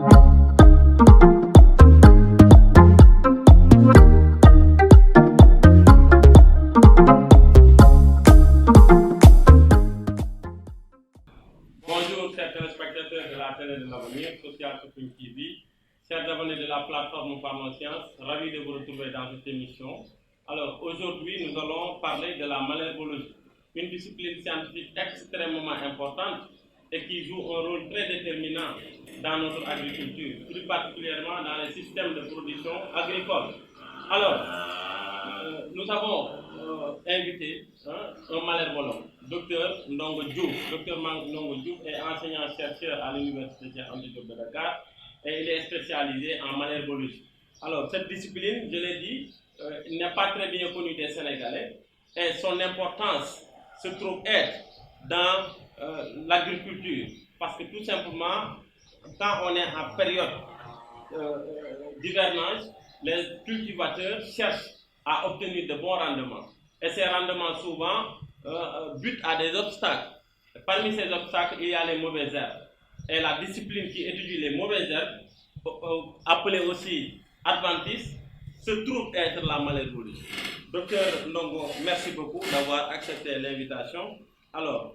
Bonjour chers téléspectateurs de la télé de l'avenir, Social Shopping TV, chers abonnés de la plateforme Parlons Sciences, ravi de vous retrouver dans cette émission. Alors aujourd'hui nous allons parler de la malherbologie, une discipline scientifique extrêmement importante et qui joue un rôle très déterminant dans notre agriculture, plus particulièrement dans les systèmes de production agricole. Alors, nous avons invité un malherbologue, Dr Ndongo Diouf. Dr Ndongo Diouf est enseignant-chercheur à l'Université Cheikh Anta Diop de Dakar et il est spécialisé en malherbologie. Alors, cette discipline, je l'ai dit, n'est pas très bien connue des Sénégalais et son importance se trouve être dans l'agriculture, parce que tout simplement, quand on est en période d'hivernage, les cultivateurs cherchent à obtenir de bons rendements. Et ces rendements souvent butent à des obstacles. Parmi ces obstacles, il y a les mauvaises herbes. Et la discipline qui étudie les mauvaises herbes, appelée aussi adventice, se trouve être la malherbologie. Docteur Ndongo, merci beaucoup d'avoir accepté l'invitation. Alors,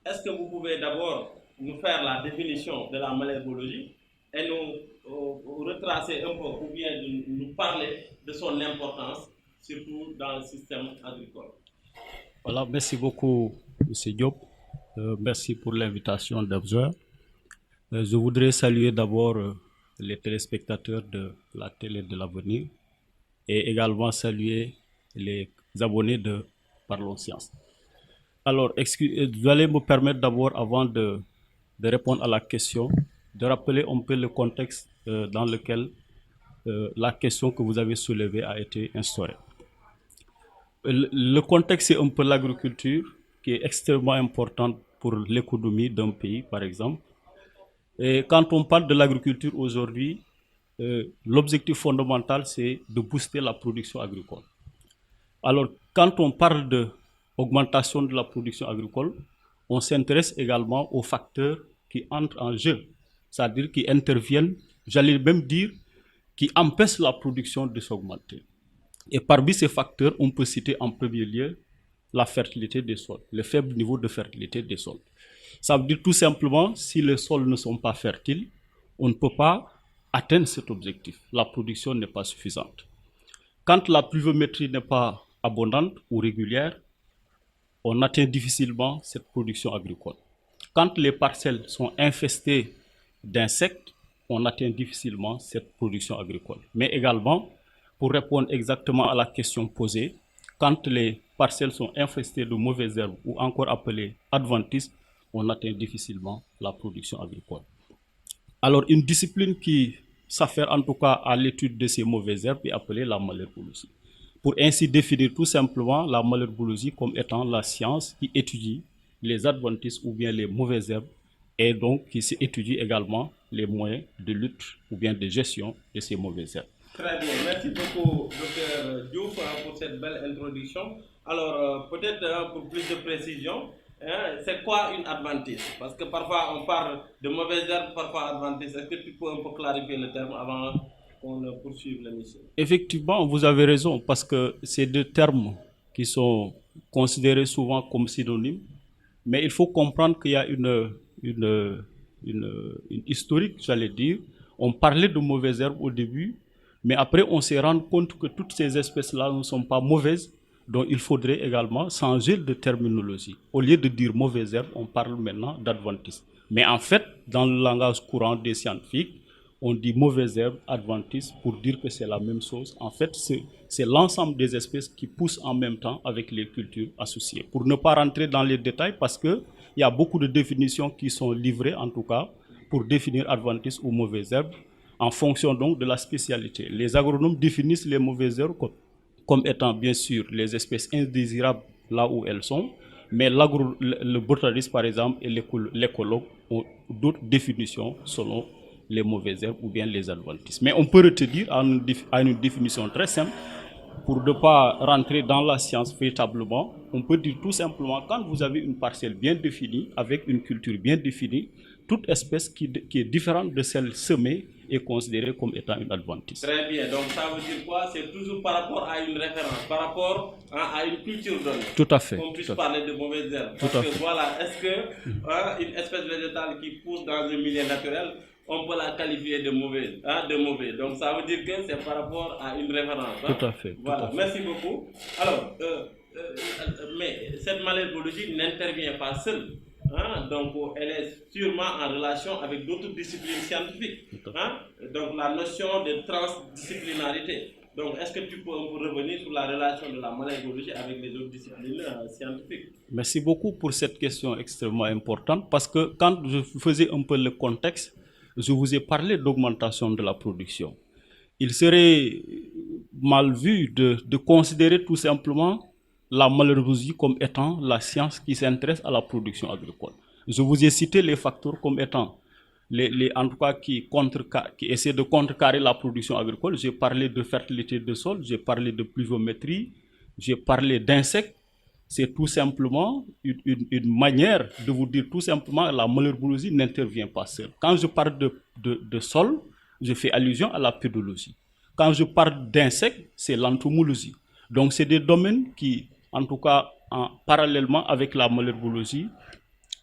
est-ce que vous pouvez d'abord nous faire la définition de la malherbologie et nous retracer un peu ou bien nous parler de son importance, surtout dans le système agricole? Voilà, merci beaucoup, M. Diop. Merci pour l'invitation d'Observer. Je voudrais saluer d'abord les téléspectateurs de la télé de l'avenir et également saluer les abonnés de Parlons Sciences. Alors, vous allez me permettre d'abord, avant de répondre à la question, de rappeler un peu le contexte dans lequel la question que vous avez soulevée a été instaurée. Le contexte, c'est un peu l'agriculture qui est extrêmement importante pour l'économie d'un pays, par exemple. Et quand on parle de l'agriculture aujourd'hui, l'objectif fondamental, c'est de booster la production agricole. Alors, quand on parle d'augmentation de la production agricole, on s'intéresse également aux facteurs qui entrent en jeu, c'est-à-dire qui interviennent, j'allais même dire, qui empêchent la production de s'augmenter. Et parmi ces facteurs, on peut citer en premier lieu la fertilité des sols, le faible niveau de fertilité des sols. Ça veut dire tout simplement, si les sols ne sont pas fertiles, on ne peut pas atteindre cet objectif. La production n'est pas suffisante. Quand la pluviométrie n'est pas abondante ou régulière, on atteint difficilement cette production agricole. Quand les parcelles sont infestées d'insectes, on atteint difficilement cette production agricole. Mais également, pour répondre exactement à la question posée, quand les parcelles sont infestées de mauvaises herbes ou encore appelées adventices, on atteint difficilement la production agricole. Alors, une discipline qui s'affaire en tout cas à l'étude de ces mauvaises herbes est appelée la malherbologie. Pour ainsi définir tout simplement la malherbologie comme étant la science qui étudie les adventices ou bien les mauvaises herbes et donc qui étudie également les moyens de lutte ou bien de gestion de ces mauvaises herbes. Très bien, merci beaucoup Dr Diouf pour cette belle introduction. Alors peut-être pour plus de précision, c'est quoi une adventice? Parce que parfois on parle de mauvaises herbes, parfois adventice. Est-ce que tu peux un peu clarifier le terme avant qu'on poursuive l'émission? Effectivement, vous avez raison, parce que c'est deux termes qui sont considérés souvent comme synonymes, mais il faut comprendre qu'il y a une historique, j'allais dire. On parlait de mauvaises herbes au début, mais après on s'est rendu compte que toutes ces espèces-là ne sont pas mauvaises, donc il faudrait également changer de terminologie. Au lieu de dire mauvaises herbes, on parle maintenant d'adventices. Mais en fait, dans le langage courant des scientifiques, on dit mauvaises herbes, adventices, pour dire que c'est la même chose. En fait, c'est l'ensemble des espèces qui poussent en même temps avec les cultures associées. Pour ne pas rentrer dans les détails, parce qu'il y a beaucoup de définitions qui sont livrées, en tout cas, pour définir adventices ou mauvaises herbes, en fonction donc de la spécialité. Les agronomes définissent les mauvaises herbes comme étant bien sûr les espèces indésirables là où elles sont, mais le botaniste par exemple et l'écologue ont d'autres définitions selon les mauvaises herbes ou bien les adventices. Mais on peut retenir à une définition très simple, pour ne pas rentrer dans la science véritablement, on peut dire tout simplement quand vous avez une parcelle bien définie, avec une culture bien définie, toute espèce qui est différente de celle semée est considérée comme étant une adventice. Très bien, donc ça veut dire quoi? C'est toujours par rapport à une référence, par rapport à une culture donnée. Tout à fait. Qu'on puisse parler de mauvaises herbes. Parce que voilà, est-ce que une espèce végétale qui pousse dans un milieu naturel, on peut la qualifier de mauvaise, Donc ça veut dire que c'est par rapport à une référence. Tout à fait. Voilà, tout à fait. merci beaucoup. Alors, mais cette malherbologie n'intervient pas seule. Donc elle est sûrement en relation avec d'autres disciplines scientifiques. Donc la notion de transdisciplinarité. Donc est-ce que tu peux revenir sur la relation de la malherbologie avec les autres disciplines scientifiques? Merci beaucoup pour cette question extrêmement importante parce que quand je faisais un peu le contexte, je vous ai parlé d'augmentation de la production. Il serait mal vu de considérer tout simplement la malherbologie comme étant la science qui s'intéresse à la production agricole. Je vous ai cité les facteurs comme étant en tout cas qui essaient de contrecarrer la production agricole. J'ai parlé de fertilité de sol, j'ai parlé de pluviométrie, j'ai parlé d'insectes. C'est tout simplement une manière de vous dire tout simplement que la malherbologie n'intervient pas seule. Quand je parle de sol, je fais allusion à la pédologie. Quand je parle d'insectes, c'est l'entomologie. Donc c'est des domaines qui, en tout cas, parallèlement avec la malherbologie,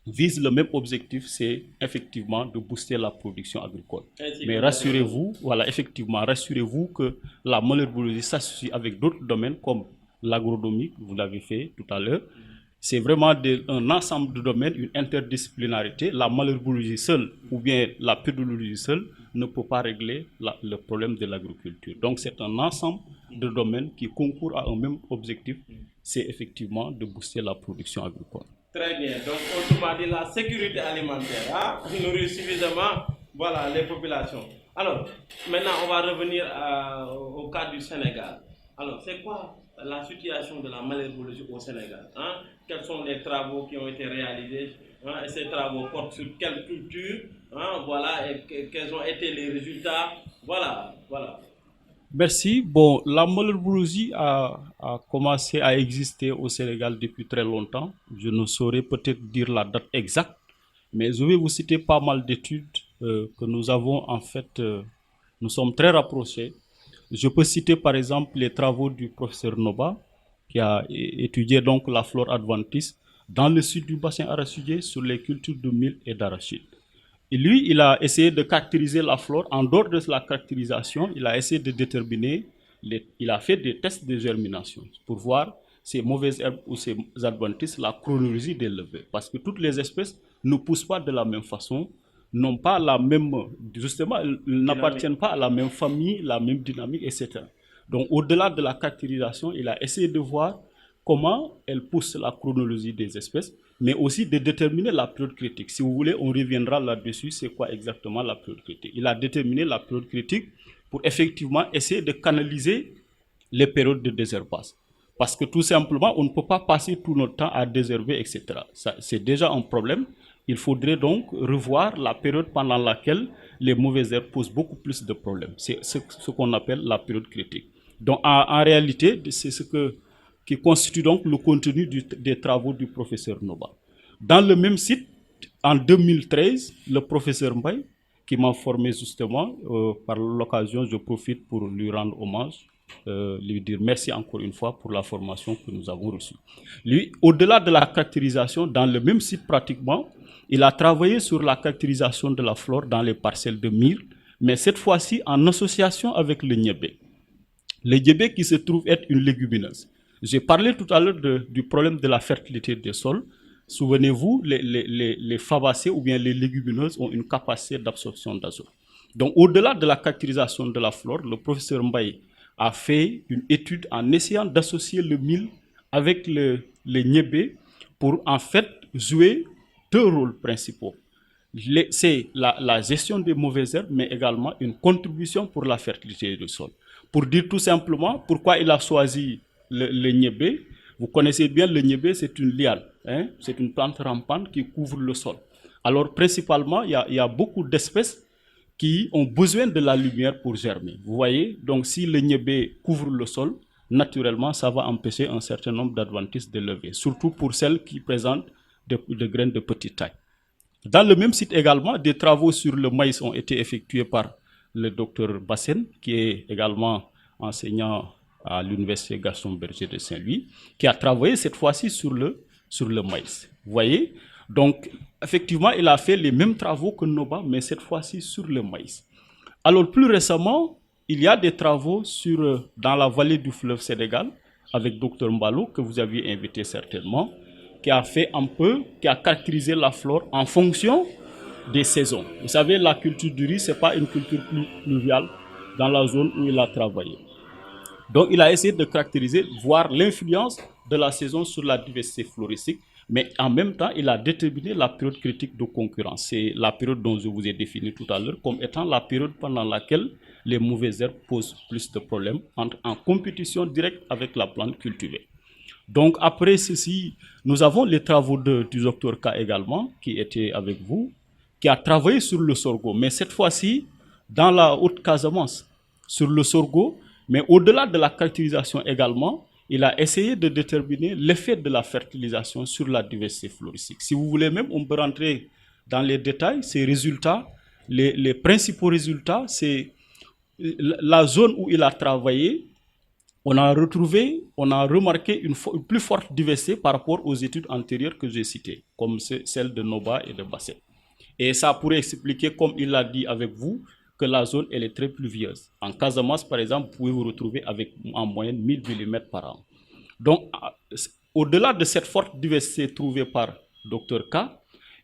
visent le même objectif, c'est effectivement de booster la production agricole. Mais rassurez-vous, voilà, effectivement, rassurez-vous que la malherbologie s'associe avec d'autres domaines comme l'agronomie, vous l'avez fait tout à l'heure. C'est vraiment un ensemble de domaines, une interdisciplinarité. La malherbologie seule ou bien la pédologie seule ne peut pas régler le problème de l'agriculture. Donc c'est un ensemble de domaines qui concourent à un même objectif, c'est effectivement de booster la production agricole. Très bien, donc autrement dit la sécurité alimentaire, nourrir suffisamment les populations. Alors, maintenant on va revenir au cas du Sénégal. Alors, c'est quoi la situation de la malherbologie au Sénégal? Quels sont les travaux qui ont été réalisés? Et ces travaux portent sur quelle culture? Et quels ont été les résultats? Voilà. Merci. Bon, la malherbologie a commencé à exister au Sénégal depuis très longtemps. Je ne saurais peut-être dire la date exacte, mais je vais vous citer pas mal d'études que nous avons en fait. Nous sommes très rapprochés. Je peux citer par exemple les travaux du professeur Noba, qui a étudié donc la flore adventice dans le sud du bassin arachidier sur les cultures de mil et d'arachide. Et lui, il a essayé de caractériser la flore. En dehors de la caractérisation, il a essayé de déterminer, il a fait des tests de germination pour voir ces mauvaises herbes ou ces adventices, la chronologie des levées. Parce que toutes les espèces ne poussent pas de la même façon, n'ont pas la même, justement, n'appartiennent pas à la même famille, la même dynamique, etc. Donc, au-delà de la caractérisation, il a essayé de voir comment elle pousse la chronologie des espèces, mais aussi de déterminer la période critique. Si vous voulez, on reviendra là-dessus, c'est quoi exactement la période critique. Il a déterminé la période critique pour effectivement essayer de canaliser les périodes de désherbage. Parce que tout simplement, on ne peut pas passer tout notre temps à désherber, etc. C'est déjà un problème. Il faudrait donc revoir la période pendant laquelle les mauvaises herbes posent beaucoup plus de problèmes. C'est ce qu'on appelle la période critique. Donc en réalité, c'est qui constitue donc le contenu des travaux du professeur Noba. Dans le même site, en 2013, le professeur Mbaye, qui m'a formé justement, par l'occasion, je profite pour lui rendre hommage, lui dire merci encore une fois pour la formation que nous avons reçue. Lui, au-delà de la caractérisation, dans le même site pratiquement, il a travaillé sur la caractérisation de la flore dans les parcelles de mil, mais cette fois-ci en association avec le niébé. Le niébé qui se trouve être une légumineuse. J'ai parlé tout à l'heure du problème de la fertilité des sols. Souvenez-vous, les fabacées ou bien les légumineuses ont une capacité d'absorption d'azote. Donc, au-delà de la caractérisation de la flore, le professeur Mbaye a fait une étude en essayant d'associer le mil avec le niébé pour en fait jouer deux rôles principaux. C'est la gestion des mauvaises herbes, mais également une contribution pour la fertilité du sol. Pour dire tout simplement pourquoi il a choisi le niébé. Vous connaissez bien le niébé, c'est une liane, c'est une plante rampante qui couvre le sol. Alors principalement, il y a beaucoup d'espèces qui ont besoin de la lumière pour germer. Vous voyez, donc si le niébé couvre le sol, naturellement, ça va empêcher un certain nombre d'adventices de lever, surtout pour celles qui présentent de graines de petite taille. Dans le même site également, des travaux sur le maïs ont été effectués par le docteur Bassen, qui est également enseignant à l'université Gaston Berger de Saint-Louis, qui a travaillé cette fois-ci sur le maïs. Vous voyez? Donc, effectivement, il a fait les mêmes travaux que Noba, mais cette fois-ci sur le maïs. Alors, plus récemment, il y a des travaux dans la vallée du fleuve Sénégal, avec Dr Mbalo, que vous aviez invité certainement, qui a caractérisé la flore en fonction des saisons. Vous savez, la culture du riz, ce n'est pas une culture pluviale dans la zone où il a travaillé. Donc, il a essayé de caractériser, voir l'influence de la saison sur la diversité floristique, mais en même temps, il a déterminé la période critique de concurrence. C'est la période dont je vous ai défini tout à l'heure comme étant la période pendant laquelle les mauvaises herbes posent plus de problèmes en compétition directe avec la plante cultivée. Donc, après ceci, nous avons les travaux du docteur K également, qui était avec vous, qui a travaillé sur le sorgho, mais cette fois-ci, dans la Haute-Casamance, sur le sorgho, mais au-delà de la caractérisation également, il a essayé de déterminer l'effet de la fertilisation sur la diversité floristique. Si vous voulez même, on peut rentrer dans les détails, ces résultats, les principaux résultats, c'est la zone où il a travaillé. On a remarqué une plus forte diversité par rapport aux études antérieures que j'ai citées, comme celles de Noba et de Basset. Et ça pourrait expliquer, comme il l'a dit avec vous, que la zone elle est très pluvieuse. En Casamance, par exemple, vous pouvez vous retrouver avec en moyenne 1000 mm par an. Donc, au-delà de cette forte diversité trouvée par Dr K,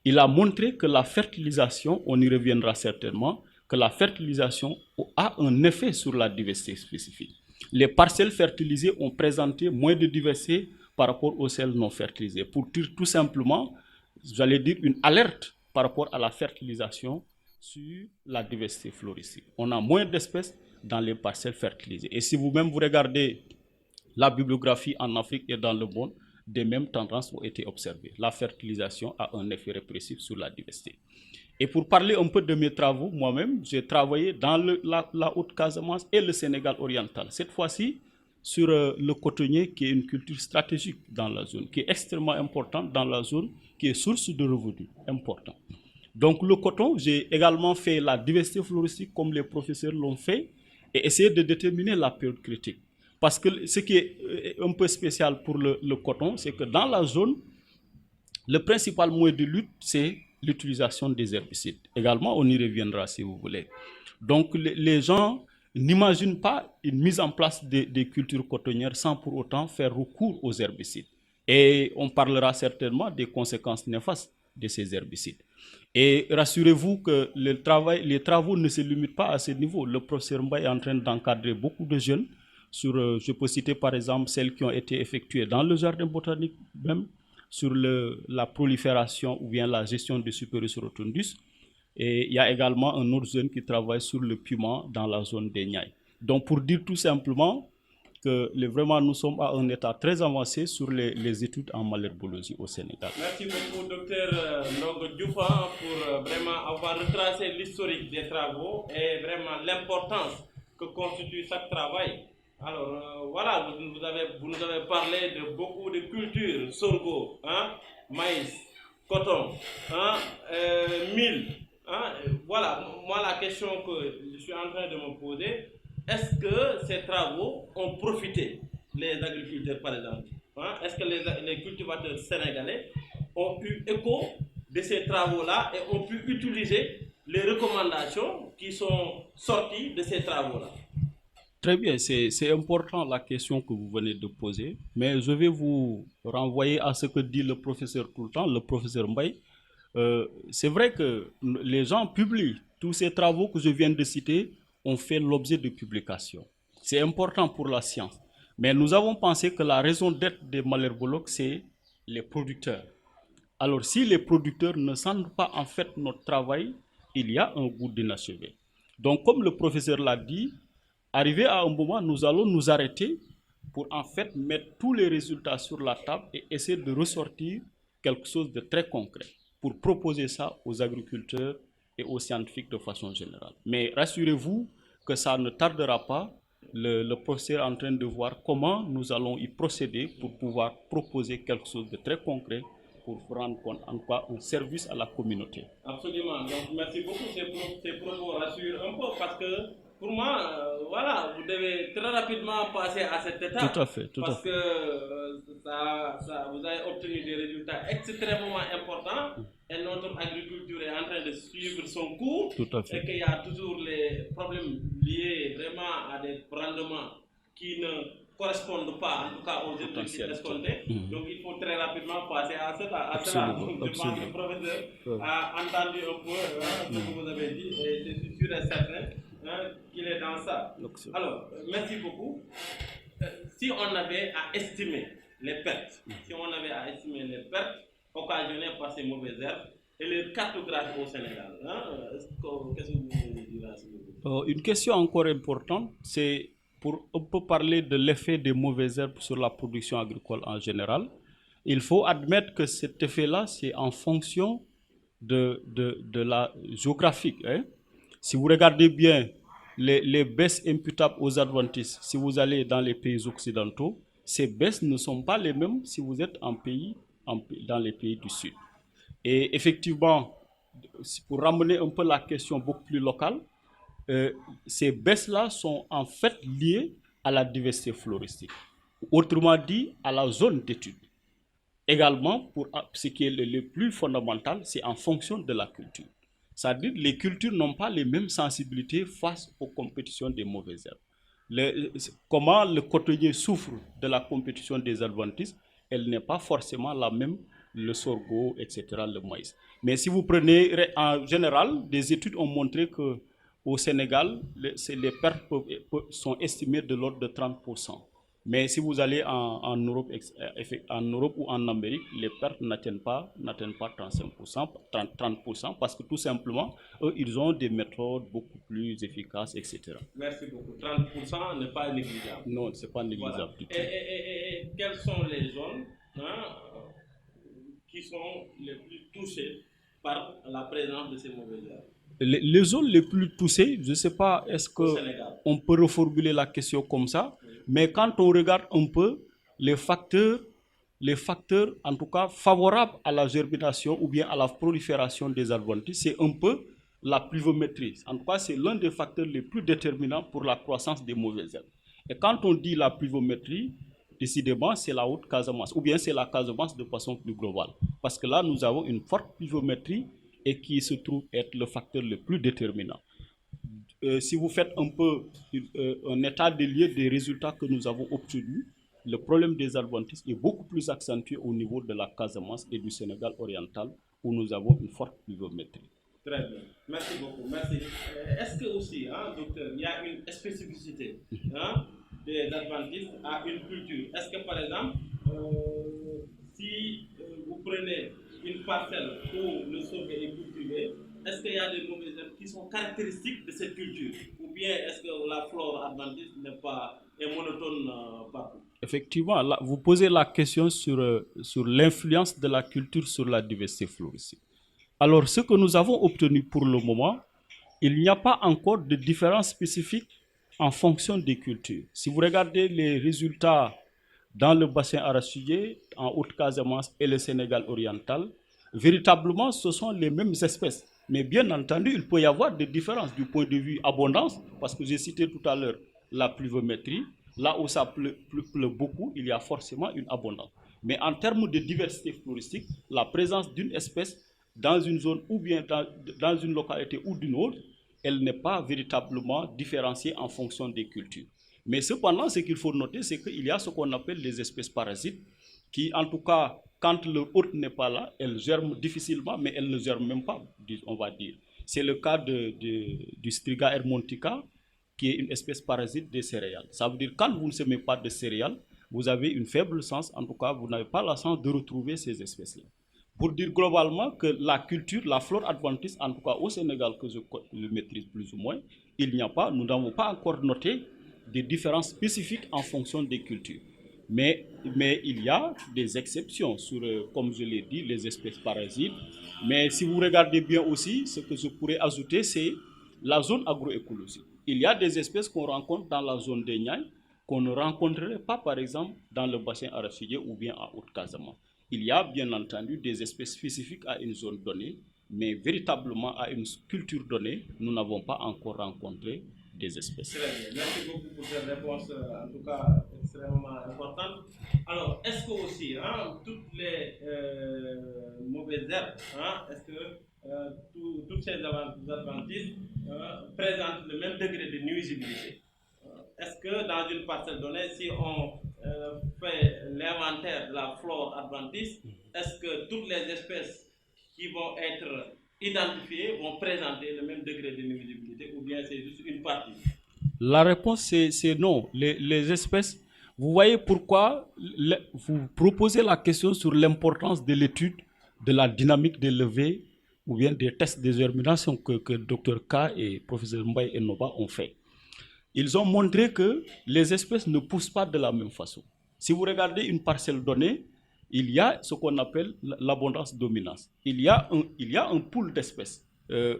il a montré que la fertilisation, on y reviendra certainement, que la fertilisation a un effet sur la diversité spécifique. Les parcelles fertilisées ont présenté moins de diversité par rapport aux celles non fertilisées. Pour dire tout simplement, j'allais dire une alerte par rapport à la fertilisation sur la diversité floristique. On a moins d'espèces dans les parcelles fertilisées. Et si vous-même vous regardez la bibliographie en Afrique et dans le monde, des mêmes tendances ont été observées. La fertilisation a un effet répressif sur la diversité. Et pour parler un peu de mes travaux, moi-même, j'ai travaillé dans la Haute-Casamance et le Sénégal oriental. Cette fois-ci, sur le cotonnier, qui est une culture stratégique dans la zone, qui est extrêmement importante dans la zone, qui est source de revenus important. Donc le coton, j'ai également fait la diversité floristique comme les professeurs l'ont fait et essayé de déterminer la période critique. Parce que ce qui est un peu spécial pour le coton, c'est que dans la zone, le principal moyen de lutte, c'est l'utilisation des herbicides. Également, on y reviendra si vous voulez. Donc les gens n'imaginent pas une mise en place des cultures cotonnières sans pour autant faire recours aux herbicides. Et on parlera certainement des conséquences néfastes de ces herbicides. Et rassurez-vous que les travaux ne se limitent pas à ce niveau. Le professeur Mbaye est en train d'encadrer beaucoup de jeunes. Je peux citer par exemple celles qui ont été effectuées dans le jardin botanique même, sur la prolifération ou bien la gestion des Superus rotundus. Et il y a également un autre jeune qui travaille sur le piment dans la zone des Niayes. Donc pour dire tout simplement que vraiment nous sommes à un état très avancé sur les études en malherbologie au Sénégal. Merci beaucoup, docteur Ndongo Dioufan, pour vraiment avoir retracé l'historique des travaux et vraiment l'importance que constitue chaque travail. Alors voilà, vous nous avez parlé de beaucoup de cultures, sorgho, maïs, coton, mil. Voilà, moi la question que je suis en train de me poser, est-ce que ces travaux ont profité, les agriculteurs par exemple, est-ce que les cultivateurs sénégalais ont eu écho de ces travaux-là et ont pu utiliser les recommandations qui sont sorties de ces travaux-là? Très bien, c'est important la question que vous venez de poser, mais je vais vous renvoyer à ce que dit le professeur tout le temps, le professeur Mbaye. C'est vrai que les gens publient tous ces travaux que je viens de citer, ont fait l'objet de publications. C'est important pour la science. Mais nous avons pensé que la raison d'être des malherbologues, c'est les producteurs. Alors, si les producteurs ne sentent pas en fait notre travail, il y a un goût d'inachevé. Donc, comme le professeur l'a dit, arrivé à un moment, nous allons nous arrêter pour en fait mettre tous les résultats sur la table et essayer de ressortir quelque chose de très concret pour proposer ça aux agriculteurs et aux scientifiques de façon générale. Mais rassurez-vous que ça ne tardera pas. Le professeur est en train de voir comment nous allons y procéder pour pouvoir proposer quelque chose de très concret pour rendre compte en quoi un service à la communauté. Absolument. Donc, merci beaucoup. Ces propos rassurent un peu parce que pour moi, voilà, vous devez très rapidement passer à cette étape. Tout à fait, tout parce à fait. que vous avez obtenu des résultats extrêmement importants et notre agriculture est en train de suivre son cours. Tout à fait. Et qu'il y a toujours les problèmes liés vraiment à des rendements qui ne correspondent pas, en tout cas aux objectifs escomptés. Donc il faut très rapidement passer à cela. Donc, je pense que le professeur a entendu un peu ce que vous avez dit et c'est sûr et certain qu'il est dans ça. Alors, merci beaucoup. Si on avait à estimer les pertes, occasionnées par ces mauvaises herbes et les cartographie au Sénégal, qu'est-ce que vous voulez dire à ce niveau? Une question encore importante, c'est on peut parler de l'effet des mauvaises herbes sur la production agricole en général. Il faut admettre que cet effet-là, c'est en fonction de la géographique. Hein. Si vous regardez bien les baisses imputables aux adventistes, si vous allez dans les pays occidentaux, ces baisses ne sont pas les mêmes si vous êtes dans les pays du Sud. Et effectivement, pour ramener un peu la question beaucoup plus locale, ces baisses-là sont en fait liées à la diversité floristique. Autrement dit, à la zone d'étude. Également, pour ce qui est le plus fondamental, c'est en fonction de la culture. C'est-à-dire que les cultures n'ont pas les mêmes sensibilités face aux compétitions des mauvaises herbes. Comment le cotonnier souffre de la compétition des adventistes, elle n'est pas forcément la même, le sorgho, etc., le maïs. Mais si vous prenez, en général, des études ont montré que au Sénégal, les pertes sont estimées de l'ordre de 30%. Mais si vous allez en Europe ou en Amérique, les pertes n'atteignent pas 35%, 30%, parce que tout simplement, eux, ils ont des méthodes beaucoup plus efficaces, etc. Merci beaucoup. 30% n'est pas négligeable. Non, ce n'est pas négligeable Voilà. du tout. Et quelles sont les zones qui sont les plus touchées par la présence de ces mauvaises herbes? Les zones les plus touchées, je ne sais pas, est-ce qu'on peut reformuler la question comme ça, mais quand on regarde un peu les facteurs en tout cas favorables à la germination ou bien à la prolifération des adventices, c'est un peu la pluviométrie. En tout cas, c'est l'un des facteurs les plus déterminants pour la croissance des mauvaises herbes. Et quand on dit la pluviométrie, décidément, c'est la Haute-Casamance, ou bien c'est la Casamance de façon plus globale. Parce que là, nous avons une forte pluviométrie et qui se trouve être le facteur le plus déterminant. Si vous faites un peu un état des lieux des résultats que nous avons obtenus, le problème des adventistes est beaucoup plus accentué au niveau de la Casamance et du Sénégal oriental, où nous avons une forte pluviométrie. Très bien, merci beaucoup. Merci. Est-ce que aussi, docteur, il y a une spécificité des adventistes à une culture? Est-ce que par exemple, si vous prenez une parcelle où le sorgho est cultivé, est-ce qu'il y a des mauvaises herbes qui sont caractéristiques de cette culture? Ou bien est-ce que la flore adventiste est monotone partout? Effectivement, là, vous posez la question sur l'influence de la culture sur la diversité floristique. Alors, ce que nous avons obtenu pour le moment, il n'y a pas encore de différence spécifique en fonction des cultures. Si vous regardez les résultats dans le bassin arachidier, en Haute-Casamance et le Sénégal oriental, véritablement, ce sont les mêmes espèces. Mais bien entendu, il peut y avoir des différences du point de vue abondance, parce que j'ai cité tout à l'heure la pluviométrie. Là où ça pleut beaucoup, il y a forcément une abondance. Mais en termes de diversité floristique, la présence d'une espèce dans une zone ou bien dans une localité ou d'une autre, elle n'est pas véritablement différenciée en fonction des cultures. Mais cependant, ce qu'il faut noter, c'est qu'il y a ce qu'on appelle les espèces parasites, qui en tout cas, quand leur hôte n'est pas là, elles germent difficilement, mais elles ne germent même pas, on va dire. C'est le cas du Striga hermontica, qui est une espèce parasite des céréales. Ça veut dire que quand vous ne semez pas de céréales, vous avez une faible chance, en tout cas, vous n'avez pas la chance de retrouver ces espèces-là. Pour dire globalement que la culture, la flore adventiste, en tout cas au Sénégal, que je maîtrise plus ou moins, nous n'avons pas encore noté des différences spécifiques en fonction des cultures. Mais il y a des exceptions sur, comme je l'ai dit, les espèces parasites. Mais si vous regardez bien aussi, ce que je pourrais ajouter, c'est la zone agroécologique. Il y a des espèces qu'on rencontre dans la zone des Niayes qu'on ne rencontrerait pas, par exemple, dans le bassin arachidier ou bien en Haute-Casamance. il y a bien entendu des espèces spécifiques à une zone donnée, mais véritablement à une culture donnée, nous n'avons pas encore rencontré des espèces. Très bien. Merci beaucoup pour cette réponse, en tout cas extrêmement importante. Alors, est-ce que aussi, toutes les mauvaises herbes, est-ce que toutes ces adventices présentent le même degré de nuisibilité? Est-ce que dans une parcelle donnée, si on fait l'inventaire de la flore adventice, est-ce que toutes les espèces qui vont être identifiées vont présenter le même degré de nuisibilité ou bien c'est juste une partie? La réponse c'est non. Les espèces, vous voyez pourquoi vous proposez la question sur l'importance de l'étude de la dynamique des levées ou bien des tests de germination que Dr K et Professeur Mbaye et Noba ont fait. Ils ont montré que les espèces ne poussent pas de la même façon. Si vous regardez une parcelle donnée, il y a ce qu'on appelle l'abondance-dominance. Il y a un pool d'espèces.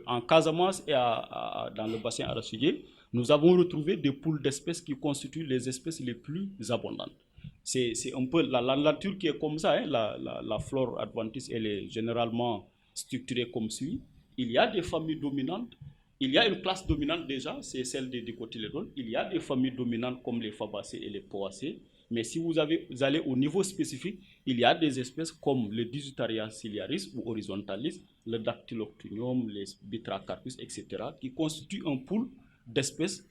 En Casamance et dans le bassin arachidier, nous avons retrouvé des pools d'espèces qui constituent les espèces les plus abondantes. C'est un peu la nature qui est comme ça. La flore adventice, elle est généralement structurée comme suit. Il y a des familles dominantes. Il y a une classe dominante déjà, c'est celle des dicotylédones. Il y a des familles dominantes comme les fabacées et les poacées. Mais si vous allez au niveau spécifique, il y a des espèces comme le Digitaria ciliaris ou horizontalis, le Dactyloctonium, les Bitracarpus, etc., qui constituent un pool d'espèces,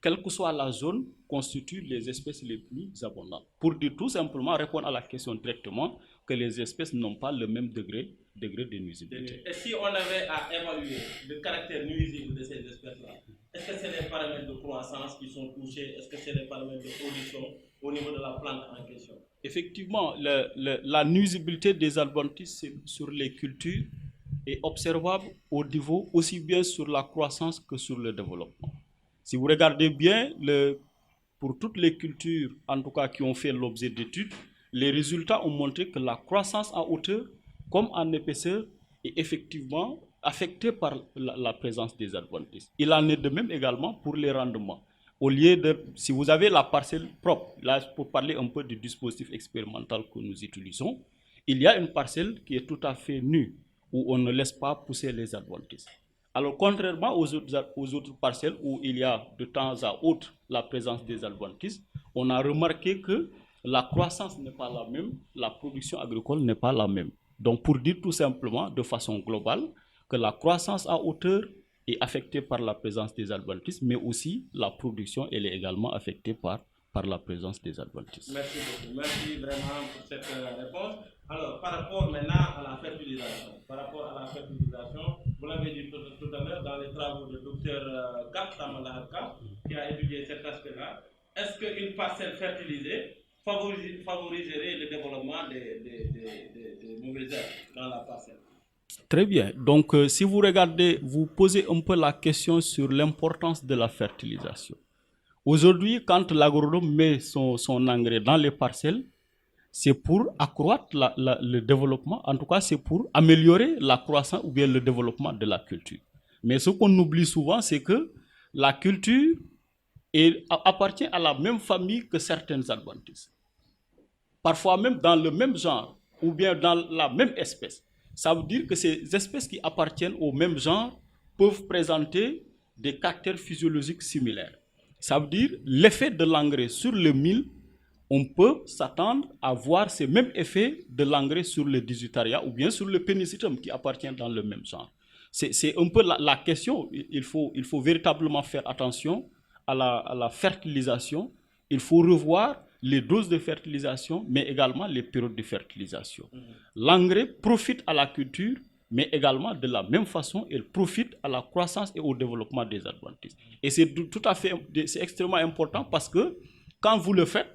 quelle que soit la zone, constituent les espèces les plus abondantes. Pour dire tout simplement, répondre à la question directement, que les espèces n'ont pas le même degré de nuisibilité. Et si on avait à évaluer le caractère nuisible de ces espèces-là, est-ce que c'est les paramètres de croissance qui sont touchés? Est-ce que c'est les paramètres de production au niveau de la plante en question? Effectivement, la nuisibilité des adventices sur les cultures est observable au niveau aussi bien sur la croissance que sur le développement. Si vous regardez bien, pour toutes les cultures, en tout cas qui ont fait l'objet d'études, les résultats ont montré que la croissance en hauteur comme en épaisseur est effectivement affectée par la présence des adventices. Il en est de même également pour les rendements. Au lieu de, si vous avez la parcelle propre, là pour parler un peu du dispositif expérimental que nous utilisons, il y a une parcelle qui est tout à fait nue, où on ne laisse pas pousser les adventices. Alors contrairement aux autres parcelles où il y a de temps à autre la présence des adventices, on a remarqué que la croissance n'est pas la même, la production agricole n'est pas la même. Donc pour dire tout simplement de façon globale que la croissance à hauteur est affectée par la présence des adventices, mais aussi la production elle est également affectée par la présence des adventices. Merci beaucoup, merci vraiment pour cette réponse. Alors par rapport maintenant à la fertilisation, vous l'avez dit tout à l'heure dans les travaux du docteur Kap Tamalaka qui a étudié cet aspect-là, est-ce qu'une parcelle fertilisée favoriserait le développement des mauvaises herbes dans la parcelle? Très bien. Donc, si vous regardez, vous posez un peu la question sur l'importance de la fertilisation. Aujourd'hui, quand l'agronome met son engrais dans les parcelles, c'est pour accroître le développement, en tout cas, c'est pour améliorer la croissance ou bien le développement de la culture. Mais ce qu'on oublie souvent, c'est que la culture appartient à la même famille que certaines adventices. Parfois même dans le même genre ou bien dans la même espèce. Ça veut dire que ces espèces qui appartiennent au même genre peuvent présenter des caractères physiologiques similaires. Ça veut dire l'effet de l'engrais sur le mil, on peut s'attendre à voir ces mêmes effets de l'engrais sur le Digitaria ou bien sur le Pénicillium qui appartient dans le même genre. C'est un peu la question. Il faut véritablement faire attention à la fertilisation. Il faut revoir les doses de fertilisation, mais également les périodes de fertilisation. L'engrais profite à la culture, mais également de la même façon, il profite à la croissance et au développement des adventices. Et c'est extrêmement important parce que quand vous le faites,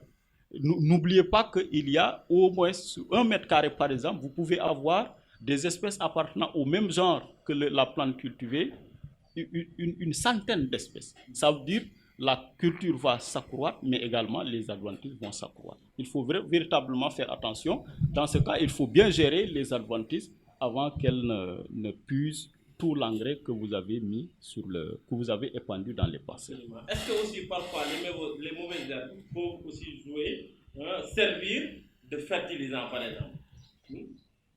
n'oubliez pas qu'il y a au moins sur 1 mètre carré par exemple, vous pouvez avoir des espèces appartenant au même genre que la plante cultivée, une centaine d'espèces. Ça veut dire la culture va s'accroître, mais également les adventices vont s'accroître. Il faut véritablement faire attention. Dans ce cas, il faut bien gérer les adventices avant qu'elles ne puisent tout l'engrais que vous avez mis que vous avez épandu dans les parcelles. Est-ce que aussi parfois les mauvaises herbes peuvent aussi servir de fertilisant par exemple?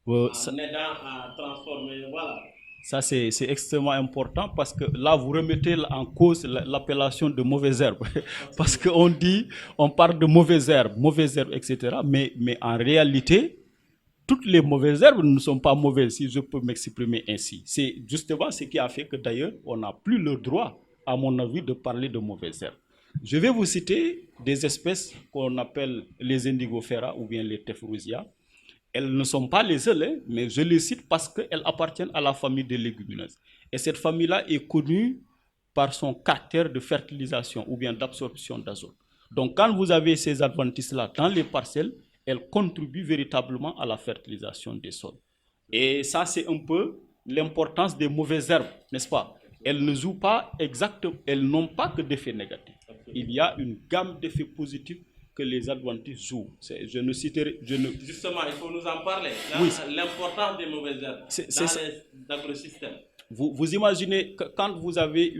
en aidant à transformer, voilà. Ça, c'est extrêmement important parce que là, vous remettez en cause l'appellation de mauvaises herbes. Parce qu'on dit, on parle de mauvaises herbes, etc. Mais en réalité, toutes les mauvaises herbes ne sont pas mauvaises, si je peux m'exprimer ainsi. C'est justement ce qui a fait que d'ailleurs, on n'a plus le droit, à mon avis, de parler de mauvaises herbes. Je vais vous citer des espèces qu'on appelle les indigofera ou bien les tephrosia. Elles ne sont pas les seules, hein, mais je les cite parce qu'elles appartiennent à la famille des légumineuses. Et cette famille-là est connue par son caractère de fertilisation ou bien d'absorption d'azote. Donc quand vous avez ces adventices-là dans les parcelles, elles contribuent véritablement à la fertilisation des sols. Et ça, c'est un peu l'importance des mauvaises herbes, n'est-ce pas? Elles ne jouent pas exactement, elles n'ont pas que d'effets négatifs. Il y a une gamme d'effets positifs que les adventistes jouent. Justement, il faut nous en parler. Oui. L'importance des mauvaises herbes dans les agrosystèmes. Vous imaginez que quand vous avez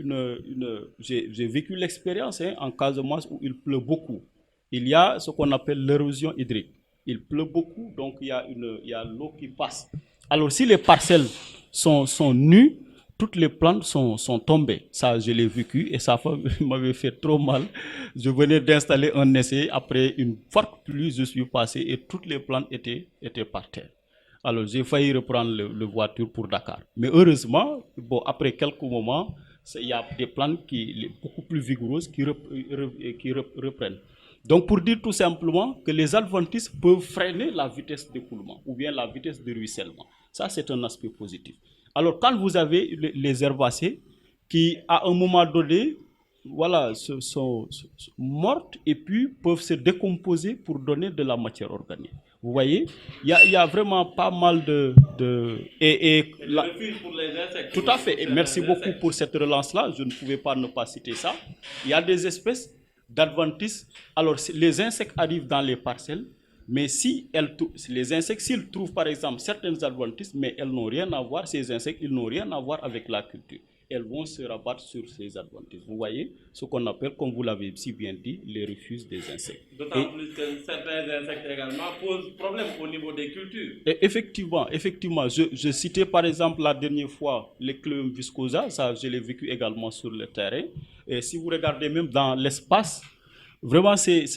j'ai vécu l'expérience en Casamance où il pleut beaucoup. Il y a ce qu'on appelle l'érosion hydrique. Il pleut beaucoup, donc il y a l'eau qui passe. Alors si les parcelles sont nues, toutes les plantes sont tombées. Ça, je l'ai vécu et ça m'avait fait trop mal. Je venais d'installer un essai. Après une forte pluie, je suis passé et toutes les plantes étaient par terre. Alors, j'ai failli reprendre la voiture pour Dakar. Mais heureusement, après quelques moments, il y a des plantes beaucoup plus vigoureuses qui reprennent. Donc, pour dire tout simplement que les adventistes peuvent freiner la vitesse d'écoulement ou bien la vitesse de ruissellement. Ça, c'est un aspect positif. Alors, quand vous avez les herbacées qui, à un moment donné, voilà, sont mortes et puis peuvent se décomposer pour donner de la matière organique. Vous voyez, il y a vraiment pas mal de refuge pour les insectes. Tout à fait. Et merci beaucoup pour cette relance-là. Je ne pouvais pas ne pas citer ça. Il y a des espèces d'adventices. Alors, les insectes arrivent dans les parcelles, mais les insectes, s'ils trouvent par exemple certains adventices, mais elles n'ont rien à voir, ces insectes, ils n'ont rien à voir avec la culture. Elles vont se rabattre sur ces adventices. Vous voyez ce qu'on appelle, comme vous l'avez si bien dit, les refuges des insectes. D'autant plus que certains insectes également posent problème au niveau des cultures. Et effectivement, je citais par exemple la dernière fois les Cleum viscosa, ça je l'ai vécu également sur le terrain. Et si vous regardez même dans l'espace, vraiment,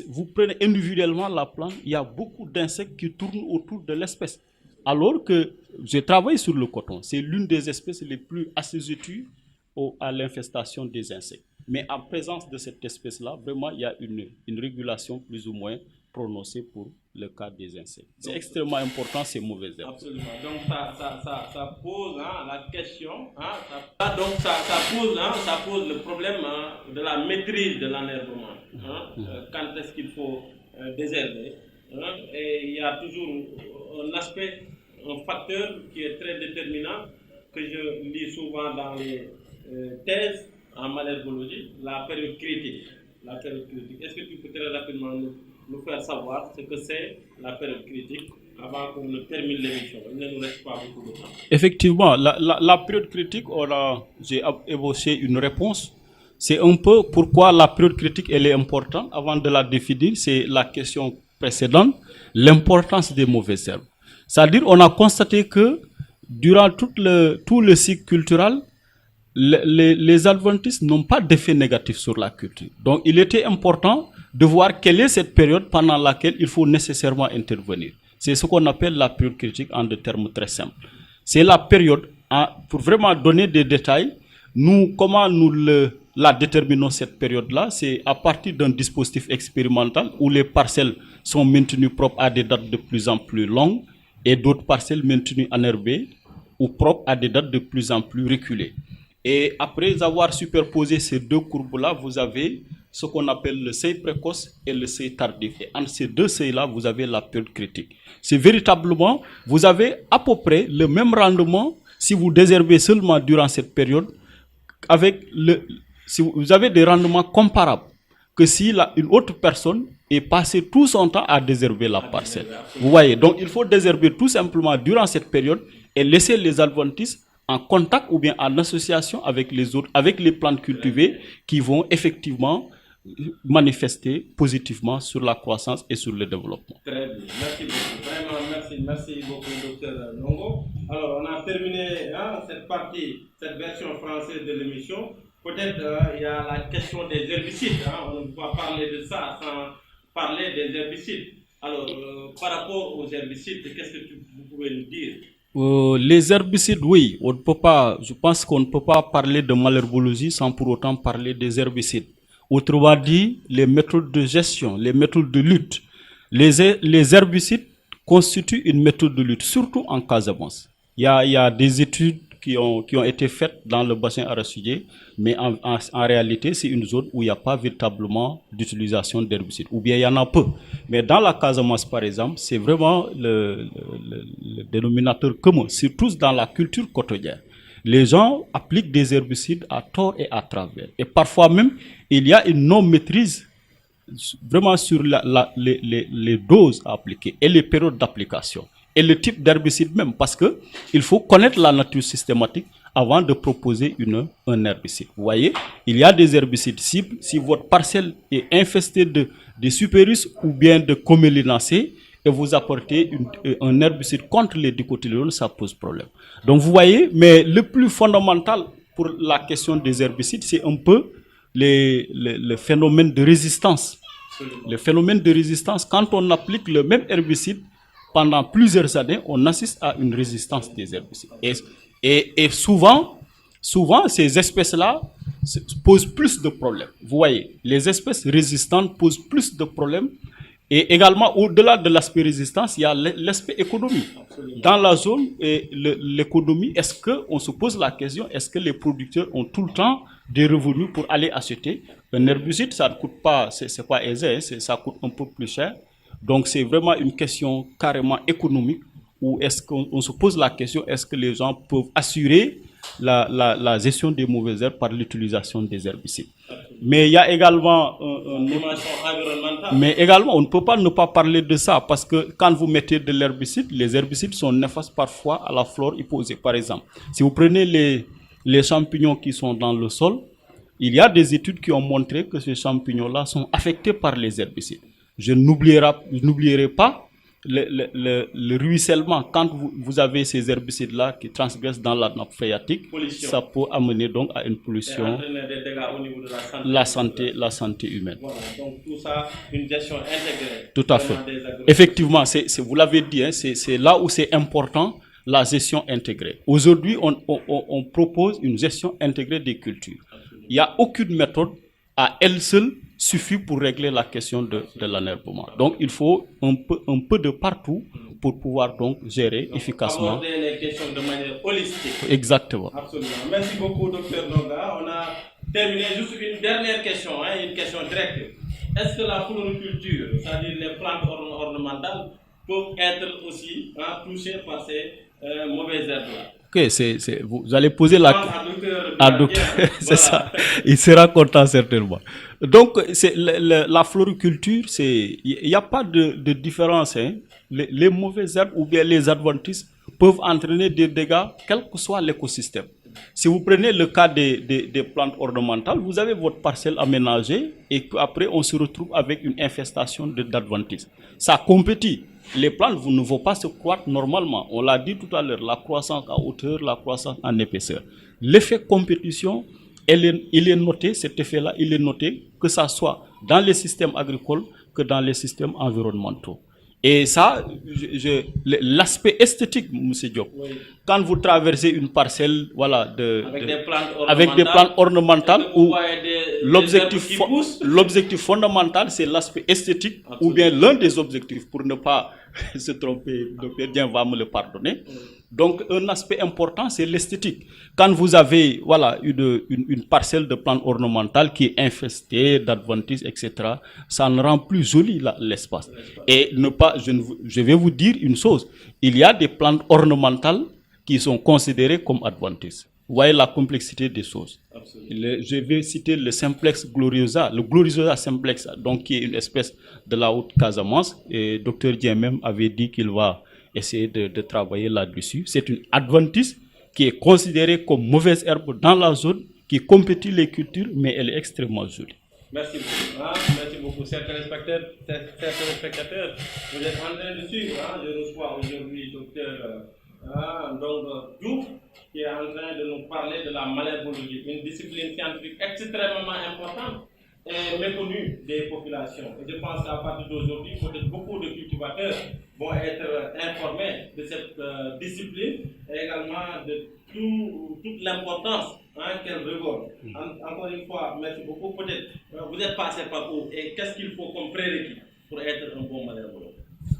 vous prenez individuellement la plante, il y a beaucoup d'insectes qui tournent autour de l'espèce. Alors que j'ai travaillé sur le coton, c'est l'une des espèces les plus assujetties à l'infestation des insectes. Mais en présence de cette espèce-là, vraiment, il y a une régulation plus ou moins prononcée pour le cas des insectes. C'est extrêmement important, ces mauvaises herbes. Absolument. Donc, ça pose la question, ça pose le problème de la maîtrise de l'enherbement. Quand est-ce qu'il faut désherber. Et il y a toujours un aspect, un facteur qui est très déterminant, que je lis souvent dans les thèses en malherbologie, la période critique. Est-ce que tu peux très rapidement nous faire savoir ce que c'est la période critique avant qu'on ne termine l'émission? Il ne nous reste pas beaucoup de temps. Effectivement, la période critique, j'ai évoqué une réponse. C'est un peu pourquoi la période critique elle est importante. Avant de la définir, c'est la question précédente, l'importance des mauvaises herbes. C'est-à-dire, on a constaté que durant tout le cycle culturel, les adventistes n'ont pas d'effet négatif sur la culture. Donc, il était important de voir quelle est cette période pendant laquelle il faut nécessairement intervenir. C'est ce qu'on appelle la période critique en des termes très simples. C'est la période, pour vraiment donner des détails, comment nous la déterminons cette période-là, c'est à partir d'un dispositif expérimental où les parcelles sont maintenues propres à des dates de plus en plus longues et d'autres parcelles maintenues enherbées ou propres à des dates de plus en plus reculées. Et après avoir superposé ces deux courbes-là, vous avez ce qu'on appelle le seuil précoce et le seuil tardif. Et entre ces deux seuils-là, vous avez la période critique. C'est véritablement, vous avez à peu près le même rendement si vous désherbez seulement durant cette période, si vous avez des rendements comparables que si une autre personne est passée tout son temps à désherber la parcelle. Vous voyez, donc il faut désherber tout simplement durant cette période et laisser les adventices en contact ou bien en association avec les autres, avec les plantes cultivées qui vont effectivement manifester positivement sur la croissance et sur le développement. Très bien, merci beaucoup. Vraiment, merci beaucoup, docteur Longo. Alors, on a terminé cette partie, cette version française de l'émission. Peut-être il y a la question des herbicides. On ne peut pas parler de ça sans parler des herbicides. Alors, par rapport aux herbicides, qu'est-ce que vous pouvez nous dire? Les herbicides, oui, on ne peut pas, je pense qu'on ne peut pas parler de malherbologie sans pour autant parler des herbicides. Autrement dit, les méthodes de gestion, les méthodes de lutte. Les herbicides constituent une méthode de lutte, surtout en Casamance. Il y a des études qui ont été faites dans le bassin arachidier, mais en réalité, c'est une zone où il n'y a pas véritablement d'utilisation d'herbicides, ou bien il y en a peu. Mais dans la Casamance, par exemple, c'est vraiment le dénominateur commun, surtout dans la culture côtière. Les gens appliquent des herbicides à tort et à travers. Et parfois même, il y a une non-maîtrise vraiment sur les doses à appliquer et les périodes d'application. Et le type d'herbicide même, parce qu'il faut connaître la nature systématique avant de proposer un herbicide. Vous voyez, il y a des herbicides cibles. Si votre parcelle est infestée de Superus ou bien de Comélinacées, et vous apportez un herbicide contre les dicotylédones, ça pose problème. Donc vous voyez, mais le plus fondamental pour la question des herbicides, c'est un peu le phénomène de résistance. Le phénomène de résistance, quand on applique le même herbicide, pendant plusieurs années, on assiste à une résistance des herbicides. Et souvent, ces espèces-là posent plus de problèmes. Vous voyez, les espèces résistantes posent plus de problèmes. Et également, au-delà de l'aspect résistance, il y a l'aspect économie. Dans la zone, l'économie, est-ce qu'on se pose la question, est-ce que les producteurs ont tout le temps des revenus pour aller acheter un herbicide? Ça ne coûte pas, c'est pas aisé, ça coûte un peu plus cher. Donc c'est vraiment une question carrément économique, où est-ce qu'on se pose la question, est-ce que les gens peuvent assurer la gestion des mauvaises herbes par l'utilisation des herbicides. Mais il y a également mais également on ne peut pas ne pas parler de ça, parce que quand vous mettez de l'herbicide, les herbicides sont néfastes parfois à la flore hyposée. Par exemple, si vous prenez les champignons qui sont dans le sol, il y a des études qui ont montré que ces champignons-là sont affectés par les herbicides. Je n'oublierai pas le ruissellement. Quand vous avez ces herbicides-là qui transgressent dans la nappe phréatique, ça peut amener donc à une pollution, des dégâts au niveau de la santé humaine. Voilà, donc tout ça, une gestion intégrée. Tout à fait. Effectivement, vous l'avez dit, c'est là où c'est important, la gestion intégrée. Aujourd'hui, on propose une gestion intégrée des cultures. Il n'y a aucune méthode à elle seule suffit pour régler la question de l'enherbement. Donc il faut un peu de partout pour pouvoir donc gérer efficacement. Aborder les questions de manière holistique. Exactement. Absolument. Merci beaucoup, docteur Nonga. On a terminé juste une dernière question, une question directe. Est-ce que la floriculture, c'est-à-dire les plantes ornementales, peuvent être aussi touchées par ces mauvaises herbes-là? Ok, vous allez poser la question à docteur. C'est ça. Il sera content certainement. Donc, la floriculture, il n'y a pas de différence. Les mauvaises herbes ou bien les adventices peuvent entraîner des dégâts, quel que soit l'écosystème. Si vous prenez le cas des plantes ornementales, vous avez votre parcelle aménagée et après on se retrouve avec une infestation d'adventices. Ça compétit. Les plantes ne vont pas se croître normalement. On l'a dit tout à l'heure, la croissance en hauteur, la croissance en épaisseur. L'effet compétition, il est noté, cet effet-là, il est noté, que ça soit dans les systèmes agricoles que dans les systèmes environnementaux. Et ça, l'aspect esthétique, M. Diop, oui. Quand vous traversez une parcelle, voilà, avec des plantes ornementales, où l'objectif fondamental, c'est l'aspect esthétique. Absolument. Ou bien l'un des objectifs, pour ne pas se tromper, Dr. Dien va me le pardonner. Oui. Donc, un aspect important, c'est l'esthétique. Quand vous avez une parcelle de plantes ornementales qui est infestée d'adventices, etc., ça ne rend plus joli l'espace. Et je vais vous dire une chose, il y a des plantes ornementales qui sont considérées comme adventices. Vous voyez la complexité des choses. Je vais citer le simplex gloriosa, le gloriosa simplex, donc qui est une espèce de la haute Casamance. Et Dr. Dien même avait dit qu'il va essayer de travailler là-dessus. C'est une adventice qui est considérée comme mauvaise herbe dans la zone, qui compétit les cultures, mais elle est extrêmement jolie. Merci beaucoup. Merci beaucoup, chers téléspectateurs. Vous êtes en train de suivre. Je reçois aujourd'hui docteur Diouf, qui est en train de nous parler de la malherbologie, une discipline scientifique extrêmement importante et méconnue des populations. Et je pense qu'à partir d'aujourd'hui, peut-être beaucoup de cultivateurs vont être informés de cette discipline et également de toute l'importance qu'elle regorge. Encore une fois, merci beaucoup. Peut-être vous êtes passé par où et qu'est-ce qu'il faut comme prérequis pour être un bon malherbologue?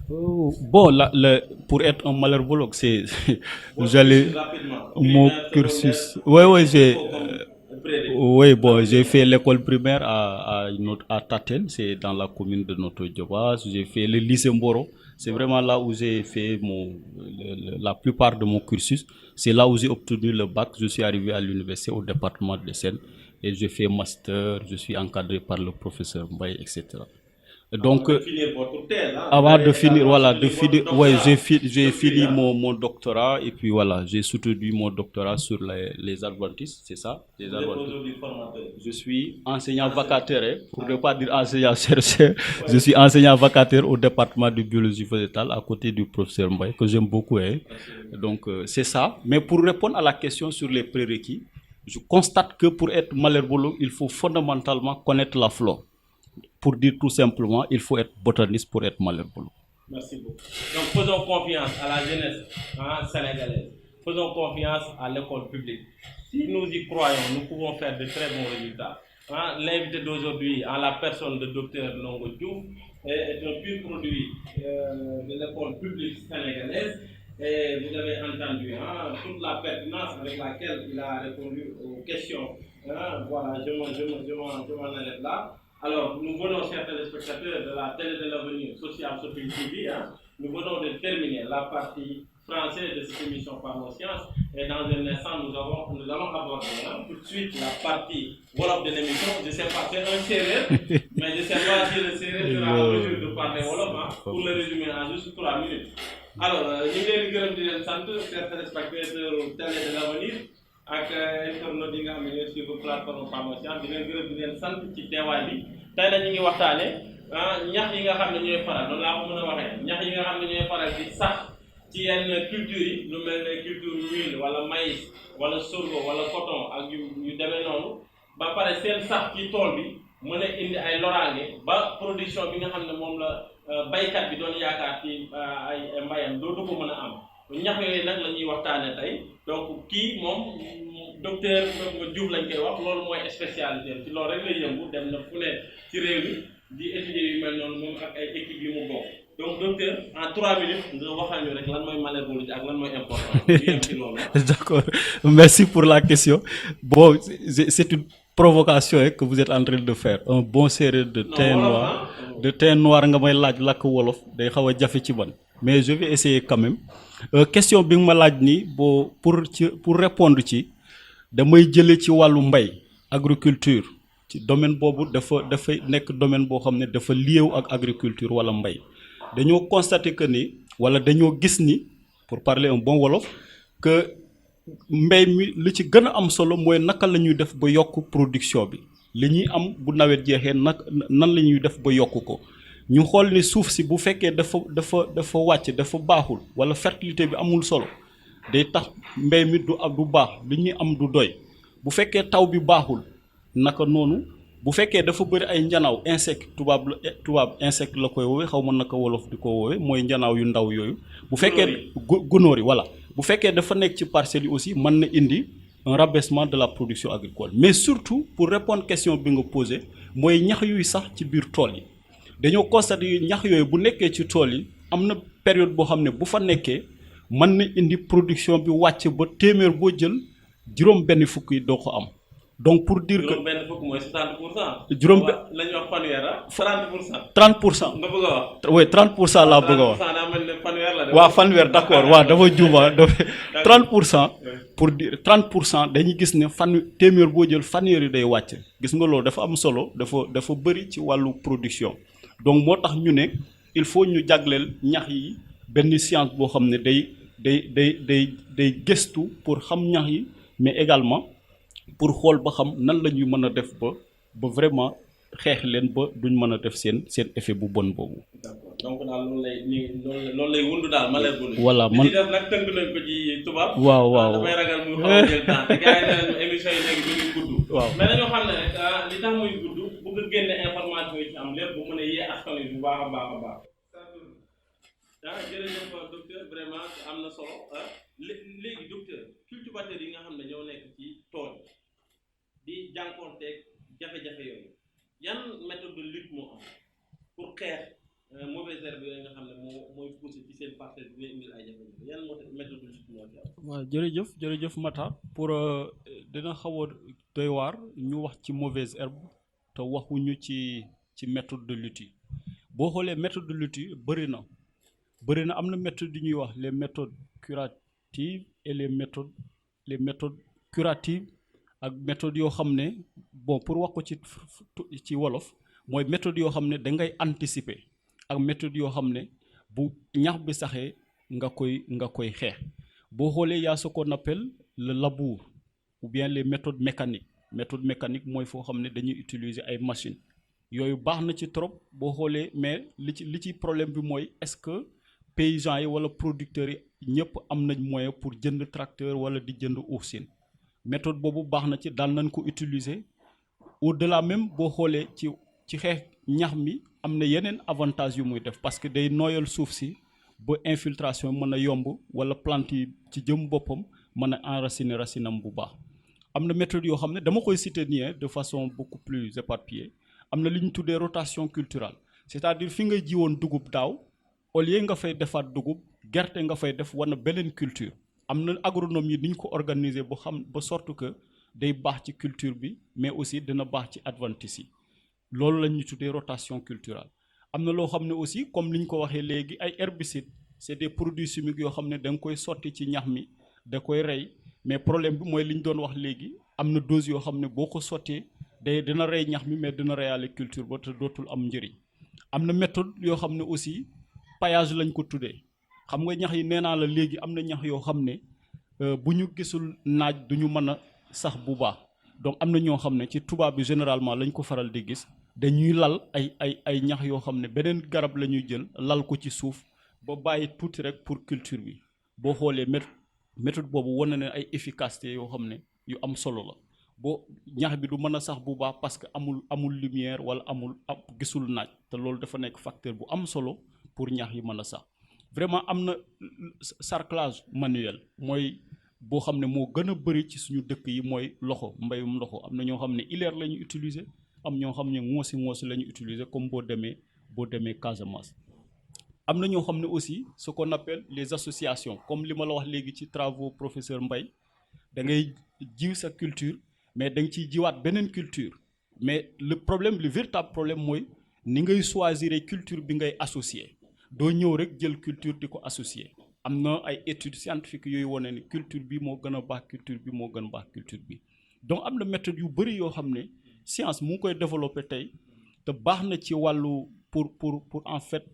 Bon, pour être un malherbologue, c'est j'allais mon cursus. Oui, bon, j'ai fait l'école primaire à Tatel, c'est dans la commune de Notto-Diobass. J'ai fait le lycée Mboro, c'est vraiment là où j'ai fait la plupart de mon cursus. C'est là où j'ai obtenu le bac. Je suis arrivé à l'université au département de Seine et j'ai fait master. Je suis encadré par le professeur Mbaye, etc. Donc, avant de finir, voilà, ouais, j'ai fini mon doctorat et puis voilà, j'ai soutenu mon doctorat sur les adventistes, c'est ça, les adventistes. Je suis enseignant vacataire, pour ne pas dire enseignant chercheur, je suis enseignant vacataire au département de biologie végétale à côté du professeur Mbaye, que j'aime beaucoup. Donc, c'est ça. Mais pour répondre à la question sur les prérequis, je constate que pour être malherbologue, il faut fondamentalement connaître la flore. Pour dire tout simplement, il faut être botaniste pour être malherbologue. Merci beaucoup. Donc faisons confiance à la jeunesse sénégalaise. Faisons confiance à l'école publique. Si nous y croyons, nous pouvons faire de très bons résultats. L'invité d'aujourd'hui, en la personne de Dr Ndongo Diouf, est un pur produit de l'école publique sénégalaise. Et vous avez entendu toute la pertinence avec laquelle il a répondu aux questions. Voilà, je m'en arrête là. Alors, nous venons, chers téléspectateurs de la télé de l'avenir, Social Shopping TV, nous venons de terminer la partie française de cette émission par nos sciences. Et dans un instant, nous allons aborder tout de suite la partie Wolof de l'émission. Je ne sais pas, c'est un séeréer, mais je ne sais pas si le séeréer sera en mesure de parler Wolof pour le résumer en juste 3 minutes. Alors, ñu ngi leen di gërëm di leen sant, chers téléspectateurs télé de l'avenir. Ak internautes yi nga xam ne ñooy suivre plateforme Pharmacien di leen gërëm di leen sant ci teewaay bi tey nag ñu ngi waxtaane ñax yi nga xam ne ñooy faral noonu laa ko mën a waxee ñax yi nga xam ne ñooy faral di sax ci yenn culture yi lu mel ne culture huile wala maïs wala sorgho wala coton ak yu demee noonu ba pare seen sax ci tool bi mën a indi ay loraange ba production bi nga xam ne moom la baykat bi doon yaakaar ci ay mbayam dootu ko mën a am ñax yooyu nag la ñuy waxtaane tey donc kii moom docteur Diouf lañ koy wax loolu mooy spécialité ci loolu rek lay yëngu dem na fu ne ci réew mi di étudier yu mel noonu moom ak ay équipe yu mu bokk donc docteur en 3 minutes nga waxal ñu rek lan mooy malherbologie ak lan mooy important ñu yem ci loolu. D'accord, merci pour la question. Bon, c'est une provocation que vous êtes en train de faire. Un bon séeréer de teint noir nga may laaj làkk wolof day xaw a jafe ci man mais je vais essayer quand même. Question bi nga ma laaj ni pour répondre ci damay jëlee ci wàllu mbay agriculture ci domaine boobu dafay nekk domaine boo xam ne dafa lié ak agriculture wala mbay dañoo constater que ni wala dañoo gis ni pour parler un bon wolof que mbay mi li ci gën a am solo mooy naka la ñuy def ba yokk production bi li ñuy am bu nawet jeexee nan la ñuy def ba yokk ko ñu xool ni suuf si bu fekkee dafa wàcc dafa baaxul wala fertilité bi amul solo day tax mbay mi du baax li ñuy am du doy bu fekkee taw bi baaxul naka noonu bu fekkee dafa bëri ay njanaaw insecte tubaab insecte la koy woowee xaw ma naka wolof di ko woowee mooy njanaaw yu ndaw yooyu bu fekkee gunóor yi voilà bu fekkee dafa nekk ci parcelles yi aussi mën na indi un rabaissement de la production agricole mais surtout pour répondre question bi nga posé mooy ñax yuy sax ci biir tool yi dañoo constater ñax yooyu bu nekkee ci tool yi am na période boo xam ne bu fa nekkee mën na indi production bi wàcc ba téeméer boo jël juróom benn fukk yi doo ko am donc pour dire que juróom benn fukk mooy 60%. juróom la ñuy wax fanweer 30%. 30%. nga bëgg a wax. oui 30% laa bëgg a wax. 30% daa mel ne fanweer la. waaw fanweer d'accord waaw dafa juuma 30%. pour dire 30% dañuy gis ne téeméer boo jël fanweer yi day wàcc gis nga loolu dafa am solo dafa bëri ci wàllu production donc moo tax ñu ne il faut ñu jagleel ñax yi benn science boo xam ne day gëstu pour xam ñax yi mais également pour xool ba xam nan la ñuy mën a def ba vraiment xeex leen ba duñ mën a def seen effet bu bon boobu. d'accord donc daal loolu lay wund daal malheur bu voilà man li def nag tënk nañ ko ci tubaab. waaw damay ragal muy xaw a jël temps te gars yi nee nañu émission yi léegi ñu ngi gudd. waaw mais dañoo xam ne rek li tax muy gudd bëgg a génne information yi ci am lépp bu mën a yee askan wi bu baax a baax a baax. jërëjëf docteur vraiment am na solo léegi docteur cultivateurs yi nga xam ne ñoo nekk ci tool di jànkuwanteeg jafe-jafe yooyu yan méthode de lutte moo am pour xeex mauvaise herbe yooyu nga xam ne mooy poussé ci seen parcelle bi indil ay jafe-jafe yan méthode de lutte moo ci am. waaw jërëjëf Matar pour dina xaw a doy waar ñu wax ci mauvaise herbe te waxuñu ci méthode de lutte yi boo xoolee méthode de lutte yi bëri na am na méthode yu ñuy wax les méthodes curatives et les méthodes curatives ak méthode yoo xam ne bon pour wax ko ci wolof mooy méthode yoo xam ne da ngay anticiper ak méthode yoo xam ne bu ñax bi saxee nga koy xeex boo xoolee yaa ce qu'on appelle le labour ou bien les méthodes mécaniques mooy foo xam ne dañuy utiliser ay machines yooyu baax na ci trop boo xoolee mais li ci problème bi mooy est-ce que paysans yi wala producteurs yi ñëpp am nañ moyen pour jënd tracteur wala di jënd usine méthode boobu baax na ci daan nañ ko utiliser au-delà même boo xoolee ci xeex ñax mi am na yeneen avantage yu muy def parce que day nooyal suuf si ba infiltration mën a yomb wala plante yi ci jëm boppam mën a enraciner racinam bu baax am na méthode yoo xam ne dama koy citer nii de façon beaucoup plus éparpillée am na li ñu tuddee rotation culturelle c'est-à-dire fi nga jiwoon dugub daaw au lieu nga fay defaat dugub gerte nga fay def wala beneen culture am na agronome yi ni ñu ko organiser ba sorte que day baax ci culture bi mais aussi dina baax ci adventice yi loolu la ñuy tuddee rotation culturelle am na loo xam ne aussi comme li ñu ko waxee léegi ay herbicides c'est des produits chimiques yoo xam ne da nga koy sotti ci ñax mi da koy rey mais problème bi mooy li ñu doon wax léegi am na dose yoo xam ne boo ko sottee dina rey ñax mi mais dina reyaale culture ba te dootul am njëriñ am na méthode yoo xam ne aussi paillage lañ ko tuddee xam nga ñax yi nee naa la léegi am na ñax yoo xam ne bu ñu gisul naaj duñu mën a sax bu baax donc am na ñoo xam ne ci tubaab bi généralement lañ ko faral di gis dañuy lal ay ñax yoo xam ne beneen garab la ñuy jël lal ko ci suuf ba bàyyi tuuti rek pour culture bi boo xoolee méthode boobu wane na ay efficacité yoo xam ne yu am solo la boo ñax bi du mën a sax bu baax parce que amul lumière wala gisul naaj te loolu dafa nekk facteur bu am solo pour ñax yi mën a sax vraiment am na sarclage manuel mooy boo xam ne moo gën a bëri ci suñu dëkk yi mooy mbayum loxo am na ñoo xam ne ileer la ñu utiliser am ñoo xam ne ngoosi la ñu utiliser comme boo demee Casamance. am na ñoo xam ne aussi ce qu'on appelle les associations comme li ma la wax léegi ci travaux professeur Mbaye da ngay jiw sa culture mais da nga ciy jiwaat beneen culture mais le véritable problème mooy ni ngay choisir culture bi ngay associer doo ñëw rek jël culture di ko associer am na ay études scientifiques yooyu wane ni culture bi moo gën a baax culture bi moo gën a baax culture bi donc am na méthode yu bëri yoo xam ne science mu ngi koy développer tey te baax na ci wàllu pour en fait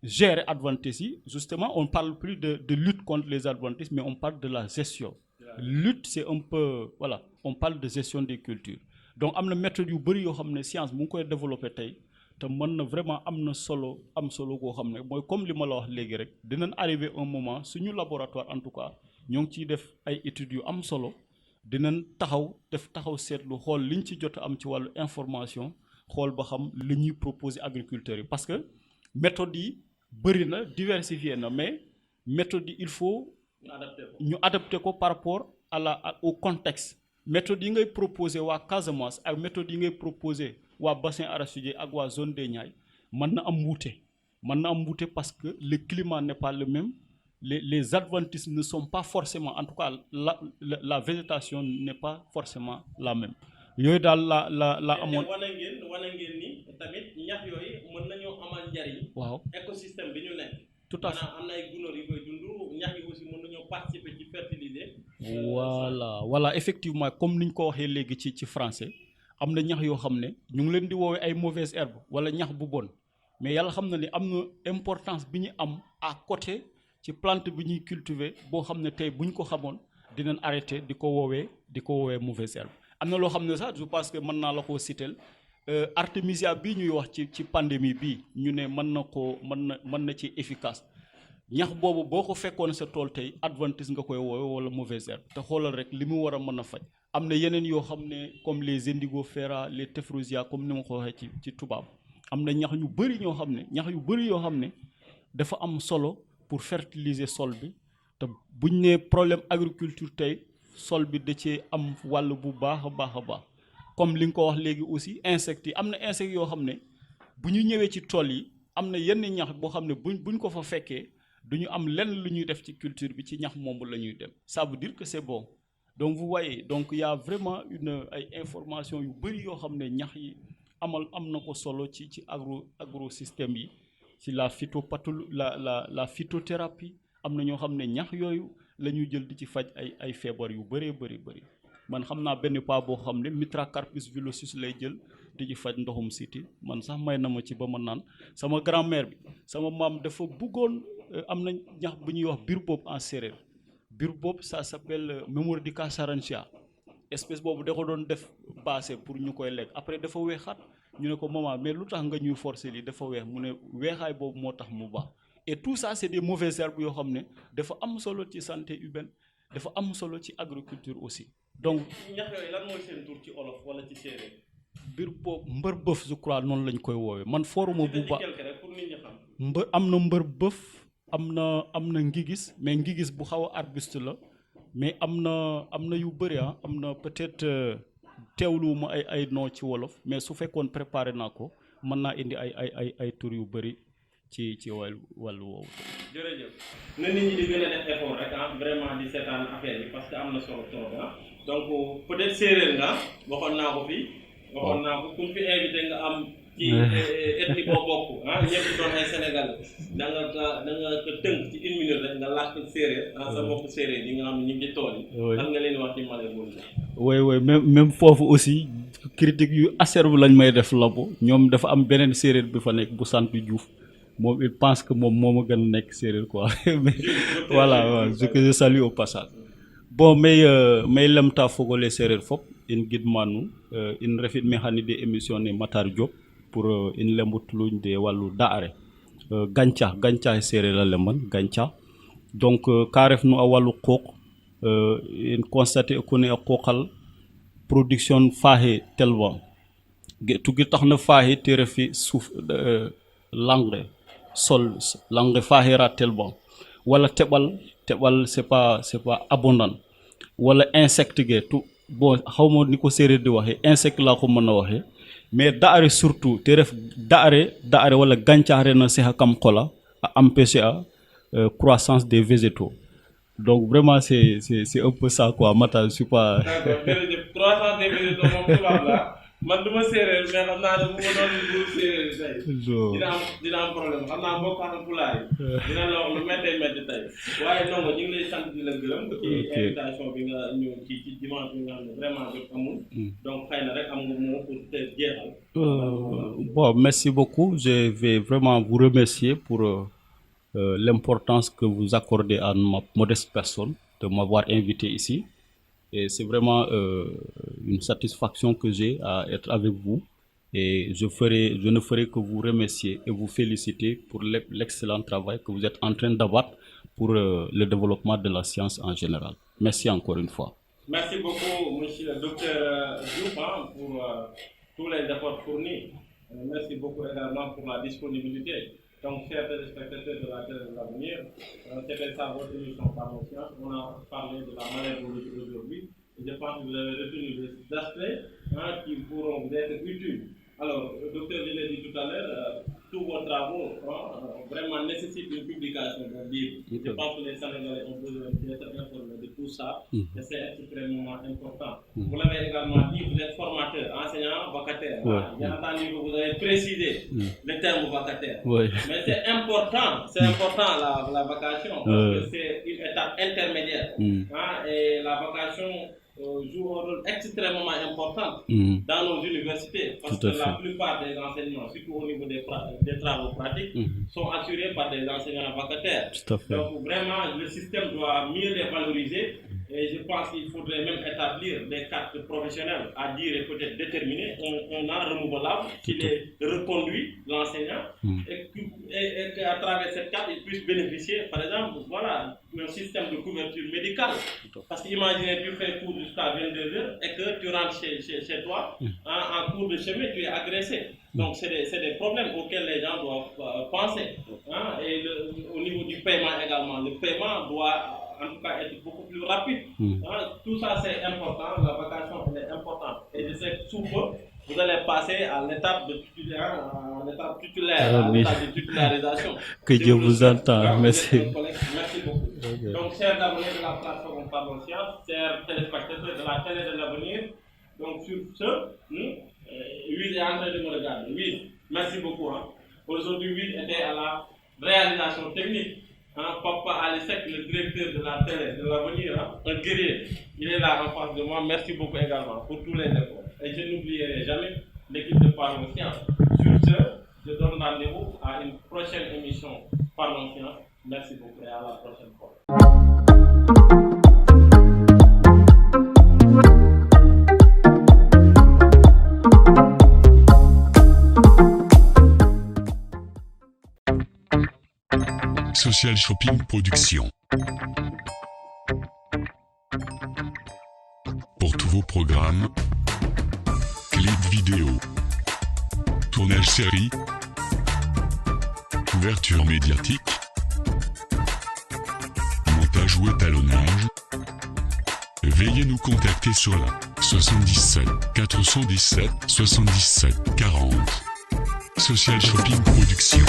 gérer adventices yi justement on parle plus de lutte contre les adventices mais on parle de la gestion lutte c'est un peu voilà on parle de gestion des cultures donc am na méthode yu bëri yoo xam ne science mu ngi koy développer tey te mën na vraiment am solo koo xam ne mooy comme li ma la wax léegi rek dinañ arriver un moment suñu laboratoire en tout cas ñoo ngi ciy def ay études yu am solo dinañ taxaw seetlu xool liñ ci jot am ci wàllu information xool ba xam li ñuy proposer agriculteurs yi parce que méthodes yi bëri na diversifié na mais méthodes yi il faut ñu adapté ko par rapport au contexte méthodes yi ngay proposer waa Casamance ak méthodes yi ngay proposer waa bassin arachidier ak waa zone des Niayes mën na am wuute parce que le climat n'est pas le même les adventices ne sont pas forcément en tout cas la végétation n'est pas forcément la même yooyu daal la amoon wane ngeen ni tamit ñax yooyu mën nañoo amal njariñ waaw écosystème bi ñu nekk tout à fait am na ay gunóor yu koy dund ñax yi aussi mën nañoo participer ci fertiliser voilà effectivement comme niñ ko waxee léegi ci français am na ñax yoo xam ne ñu ngi leen di woowee ay mauvaises herbes wala ñax bu bon mais yàlla xam na ni am na importance bi ñu am à côté ci plante bi ñuy cultiver boo xam ne tey bu ñu ko xamoon dinañ arrêter di ko woowee mauvaise herbe am na loo xam ne sax je pense que mën naa la koo citer artémisia bii ñuy wax ci pandémie bii ñu ne mën na ci efficace ñax boobu boo ko fekkoon sa tool tey adventice nga koy woowe wala mauvaise herbe te xoolal rek li mu war a mën a faj. am na yeneen yoo xam ne comme les indigofera les tephrosia comme ni ma ko waxee ci tubaab am na ñax yu bëri ñoo xam ne ñax yu bëri yoo xam ne dafa am solo pour fertiliser sol bi te buñ ne problème agriculture tey sol bi da cee am wàll bu baax a baax a baax comme li nga ko wax léegi aussi insectes yi am na insectes yoo xam ne bu ñu ñëwee ci tool yi am na yenn ñax boo xam ne buñ ko fa fekkee du ñu am lenn lu ñuy def ci culture bi ci ñax moomu la ñuy dem ça veut dire que c'est bon. Donc vous voyez, donc il y a vraiment ay information yu bëri yoo xam ne ñax yi am na ko solo ci agrosystème yi ci la la phytothérapie am na ñoo xam ne ñax yooyu la ñuy jël di ci faj ay feebar yu bëree bëri man xam naa benn paa boo xam ne Mitracarpus villosus lay jël di ci faj ndoxum siti man sax may na ma ci ba ma naan sama grand-mère bi sama maam dafa bëggoon am na ñax bu ñuy wax biir boobu en séeréer biir boobu ça s'appelle Memordica sarantia espèce boobu da ko doon def passé pour ñu koy lekk après dafa weexaat ñu ne ko maman mais lu tax nga ñuy forcer lii dafa weex mu ne weexaay boobu moo tax mu baax et tout ça c'est des mauvaises herbes yoo xam ne dafa am solo ci santé humaine dafa am solo ci agriculture aussi. Donc ñax yooyu lan mooy seen tur ci olof wala ci séeréer. biir boobu mbër bëf je crois noonu lañ koy woowee man foruma bu baax pour nit ñi xam. am na mbër bëf am na ngigis mais ngigis bu xaw a arbuste la mais am na yu bëri am na peut-être teewluwuma ay nom ci wolof mais su fekkoon préparé naa ko mën naa indi ay tur yu bëri ci wàllu woowu. jërëjëf na nit ñi di gën a def effort rek vraiment di seetaan affaire yi parce que am na solo trop donc peut-être séeréer nga waxoon naa ko fi. waxoon naa ko ku fi invité nga am. ci ethnie boo bokk ñëpp doon ay Sénégal da nga ko tënk ci 1 minute rek nga laaj ko séeréer sa bopp séeréer yi nga xam ne ñu ngi tool yi. lan nga leen wax ci Malem Hodji. oui même foofu aussi critique yu acerbe lañ may def labo ñoom dafa am beneen séeréer bi fa nekk bu sant Diouf moom il pense que moom moo ma gën a nekk séeréer quoi mais voilà je salue au passage. Bon mais lemta fogole séeréer fop in gidma nuun in refit me xanide émission ne Matar Diop pour in lembutluñ de wàllu daare gancax séeréer la lemban gancax donc ka ref nu a wàllu qooq in constaté ko ne a qooqal production faaxe tellement tugi tax na faaxe te refi suuf langue sol langue faaxera tellement wala teɓal c'est pas abondant wala insecte ge tout bon xawma ni ko séeréer di waxee insecte laa ko mën a waxee mais daare surtout te ref daare wala gancax re na sexa kam qola a empêcher a croissance des végétaux donc vraiment c'est un peu ça quoi Matar je suis pas. D'accord jërëjëf croissance des végétaux moom tubaab la man du ma séeréer mais xam naa ne bu ma doon bu séeréer tey dina am problème xam naa boo ko xam pulaar yi dina la wax lu métti tey waaye ndongo ñu ngi lay sant di la gërëm ci invitation bi nga ñëw ci dimanche bi nga xam ne vraiment jot amul donc xëy na rek am nga moo pour te jeexal. Bon merci beaucoup je vais vraiment vous remercier pour l'importance que vous accordez à ma modeste personne de m'avoir invité ici. Et c'est vraiment une satisfaction que j'ai à être avec vous et je ne ferai que vous remercier et vous féliciter pour l'excellent travail que vous êtes en train d'abattre pour le développement de la science en général. Merci encore une fois. Merci beaucoup monsieur le docteur Diouf pour tous les efforts fournis. Merci beaucoup également pour la disponibilité. Donc, chers téléspectateurs de la télé de l'avenir, c'était ça votre émission Par nos sciences. On a parlé de la Malem Hodji aujourd'hui. Et je pense que vous avez retenu des aspects qui pourront vous être utiles. Alors, docteur, je l'ai dit tout à l'heure, tous vos travaux vraiment nécessitent une publication d'un livre. Je pense que les Sénégalais ont besoin d'être informés de tout ça. Et c'est extrêmement important. Vous l'avez également dit, vous êtes formateur, enseignant, vacataire. Bien entendu que vous avez précisé le terme vacataire. Mais c'est important la vacation parce que c'est une étape intermédiaire. Et la vacation joue un rôle extrêmement important dans nos universités parce que la plupart des enseignements, surtout au niveau des travaux pratiques, sont assurés par des enseignants vacataires. Donc vraiment, le système doit mieux les valoriser Et je pense qu'il faudrait même établir des cartes professionnelles à dire et peut-être déterminer un an renouvelable qu'il est reconduit, l'enseignant, et qu'à travers cette carte, il puisse bénéficier, par exemple, voilà, d'un système de couverture médicale. Parce qu'imaginez, tu fais cours jusqu'à 22h et que tu rentres chez toi, en cours de chemin, tu es agressé. Donc, c'est des problèmes auxquels les gens doivent penser. Et au niveau du paiement également, le paiement doit en tout cas être beaucoup plus rapide. Tout ça c'est important, la vacation elle est importante. Et je sais que sous peu, vous allez passer à l'étape de titulaire, à l'étape de titularisation. Que Dieu vous entende, merci. Merci beaucoup. Okay. Donc, chers abonnés de la plateforme Parlons Science, chers téléspectateurs de la télé de l'avenir, donc sur ce, Wiz est en train de me regarder. Wiz, merci beaucoup. Aujourd'hui, Wiz était à la réalisation technique. Papa Alisek, le directeur de la télé de l'avenir, un guerrier, il est là en face de moi. Merci beaucoup également pour tous les efforts. Et je n'oublierai jamais l'équipe de Parlons Science. Sur ce, je donne rendez-vous à une prochaine émission Parlons Science. Merci beaucoup et à la prochaine fois. Social Shopping Production. Pour tous vos programmes, clips vidéo, tournage série, couverture médiatique, montage ou étalonnage, veuillez nous contacter sur la 77 417 77 40. Social Shopping Production.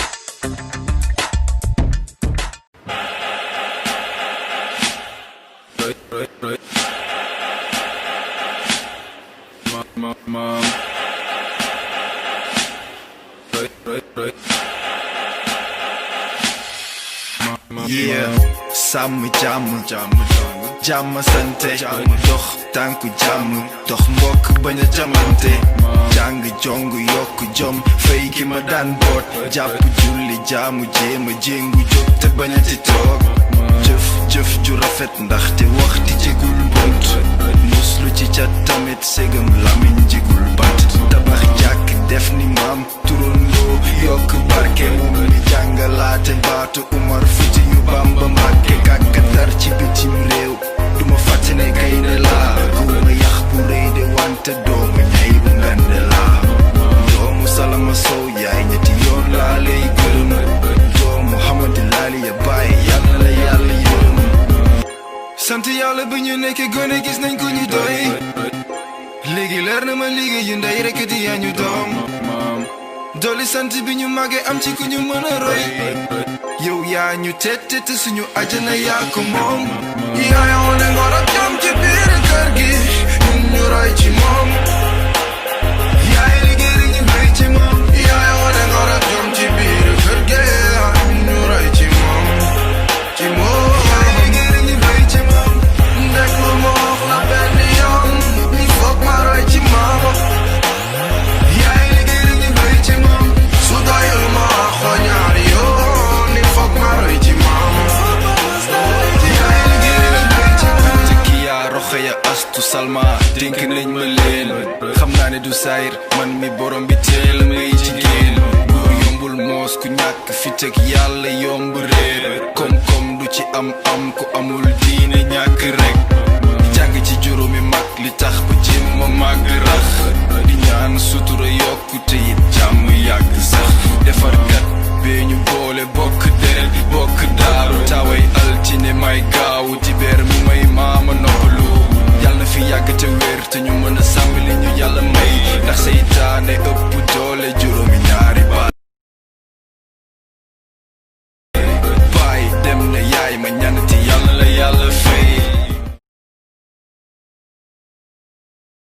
Yeah, sàmm jàmm sante dox tànku jàmm dox mbokk bañ a jamante jàng jong yokk jom fay ki ma daan boot jàpp julli jaamu jéema jéngu jóg te bañ a ci toog jëf ju rafet ndaxte wax di jegul bunt muslu ci cat tamit ségam lamiñ jegul bant tabax jàkk def ni maam turandoo yokk barke moom mi jàngalaate baatu Umar Futi yu Bamba Mbàkke kàkkatar ci bitim réew duma fàtte ne gaynde laa góoma yax bu rëy de wante doomu ñay bu ngande laa doomu Salama Sow yaay ñetti yoon laa lay gërëm doomu Hamadi Laali ya bàyyi yàlla la yàlla yërëm sant yàlla bi ñu nekkee gone gis nañ ko ñu doy léegi leer na ma liggéey yu ndey rekk di yaa ñu doom dolli sant bi ñu màggee am ci ku ñu mën a roy yow yaa ñu tette te suñu àjjana yaa ko moom yaa wone ngor ak jom ci biir kër gi ñun ñu roy ci moom yaay liggéey ñu roy ci moom yaa wone ngor ak jom ci biir kër gi ñun ñu roy ci moom yaay liggéey ñu roy ci moom ndek lu ma wax la benn yoon il faut ma roy ci moom yaay liggéey ñu roy ci moom su doyul ma wax ko ñaari yoon il faut ma roy ci moom yaay liggéey ñu roy ci moom te kii yaa roxe ya astu salma dénk nañ ma leen xam naa ne du saayir man mi borom bi teel may jigéen góor yombul moos ku ñàkk fit ak yàlla yomb réer koom-koom du ci am ku amul diine ñàkk rek jàng ci juróomi mag li tax ba jéem ma màgg rax di ñaan sutura yokku te it jàmm yàgg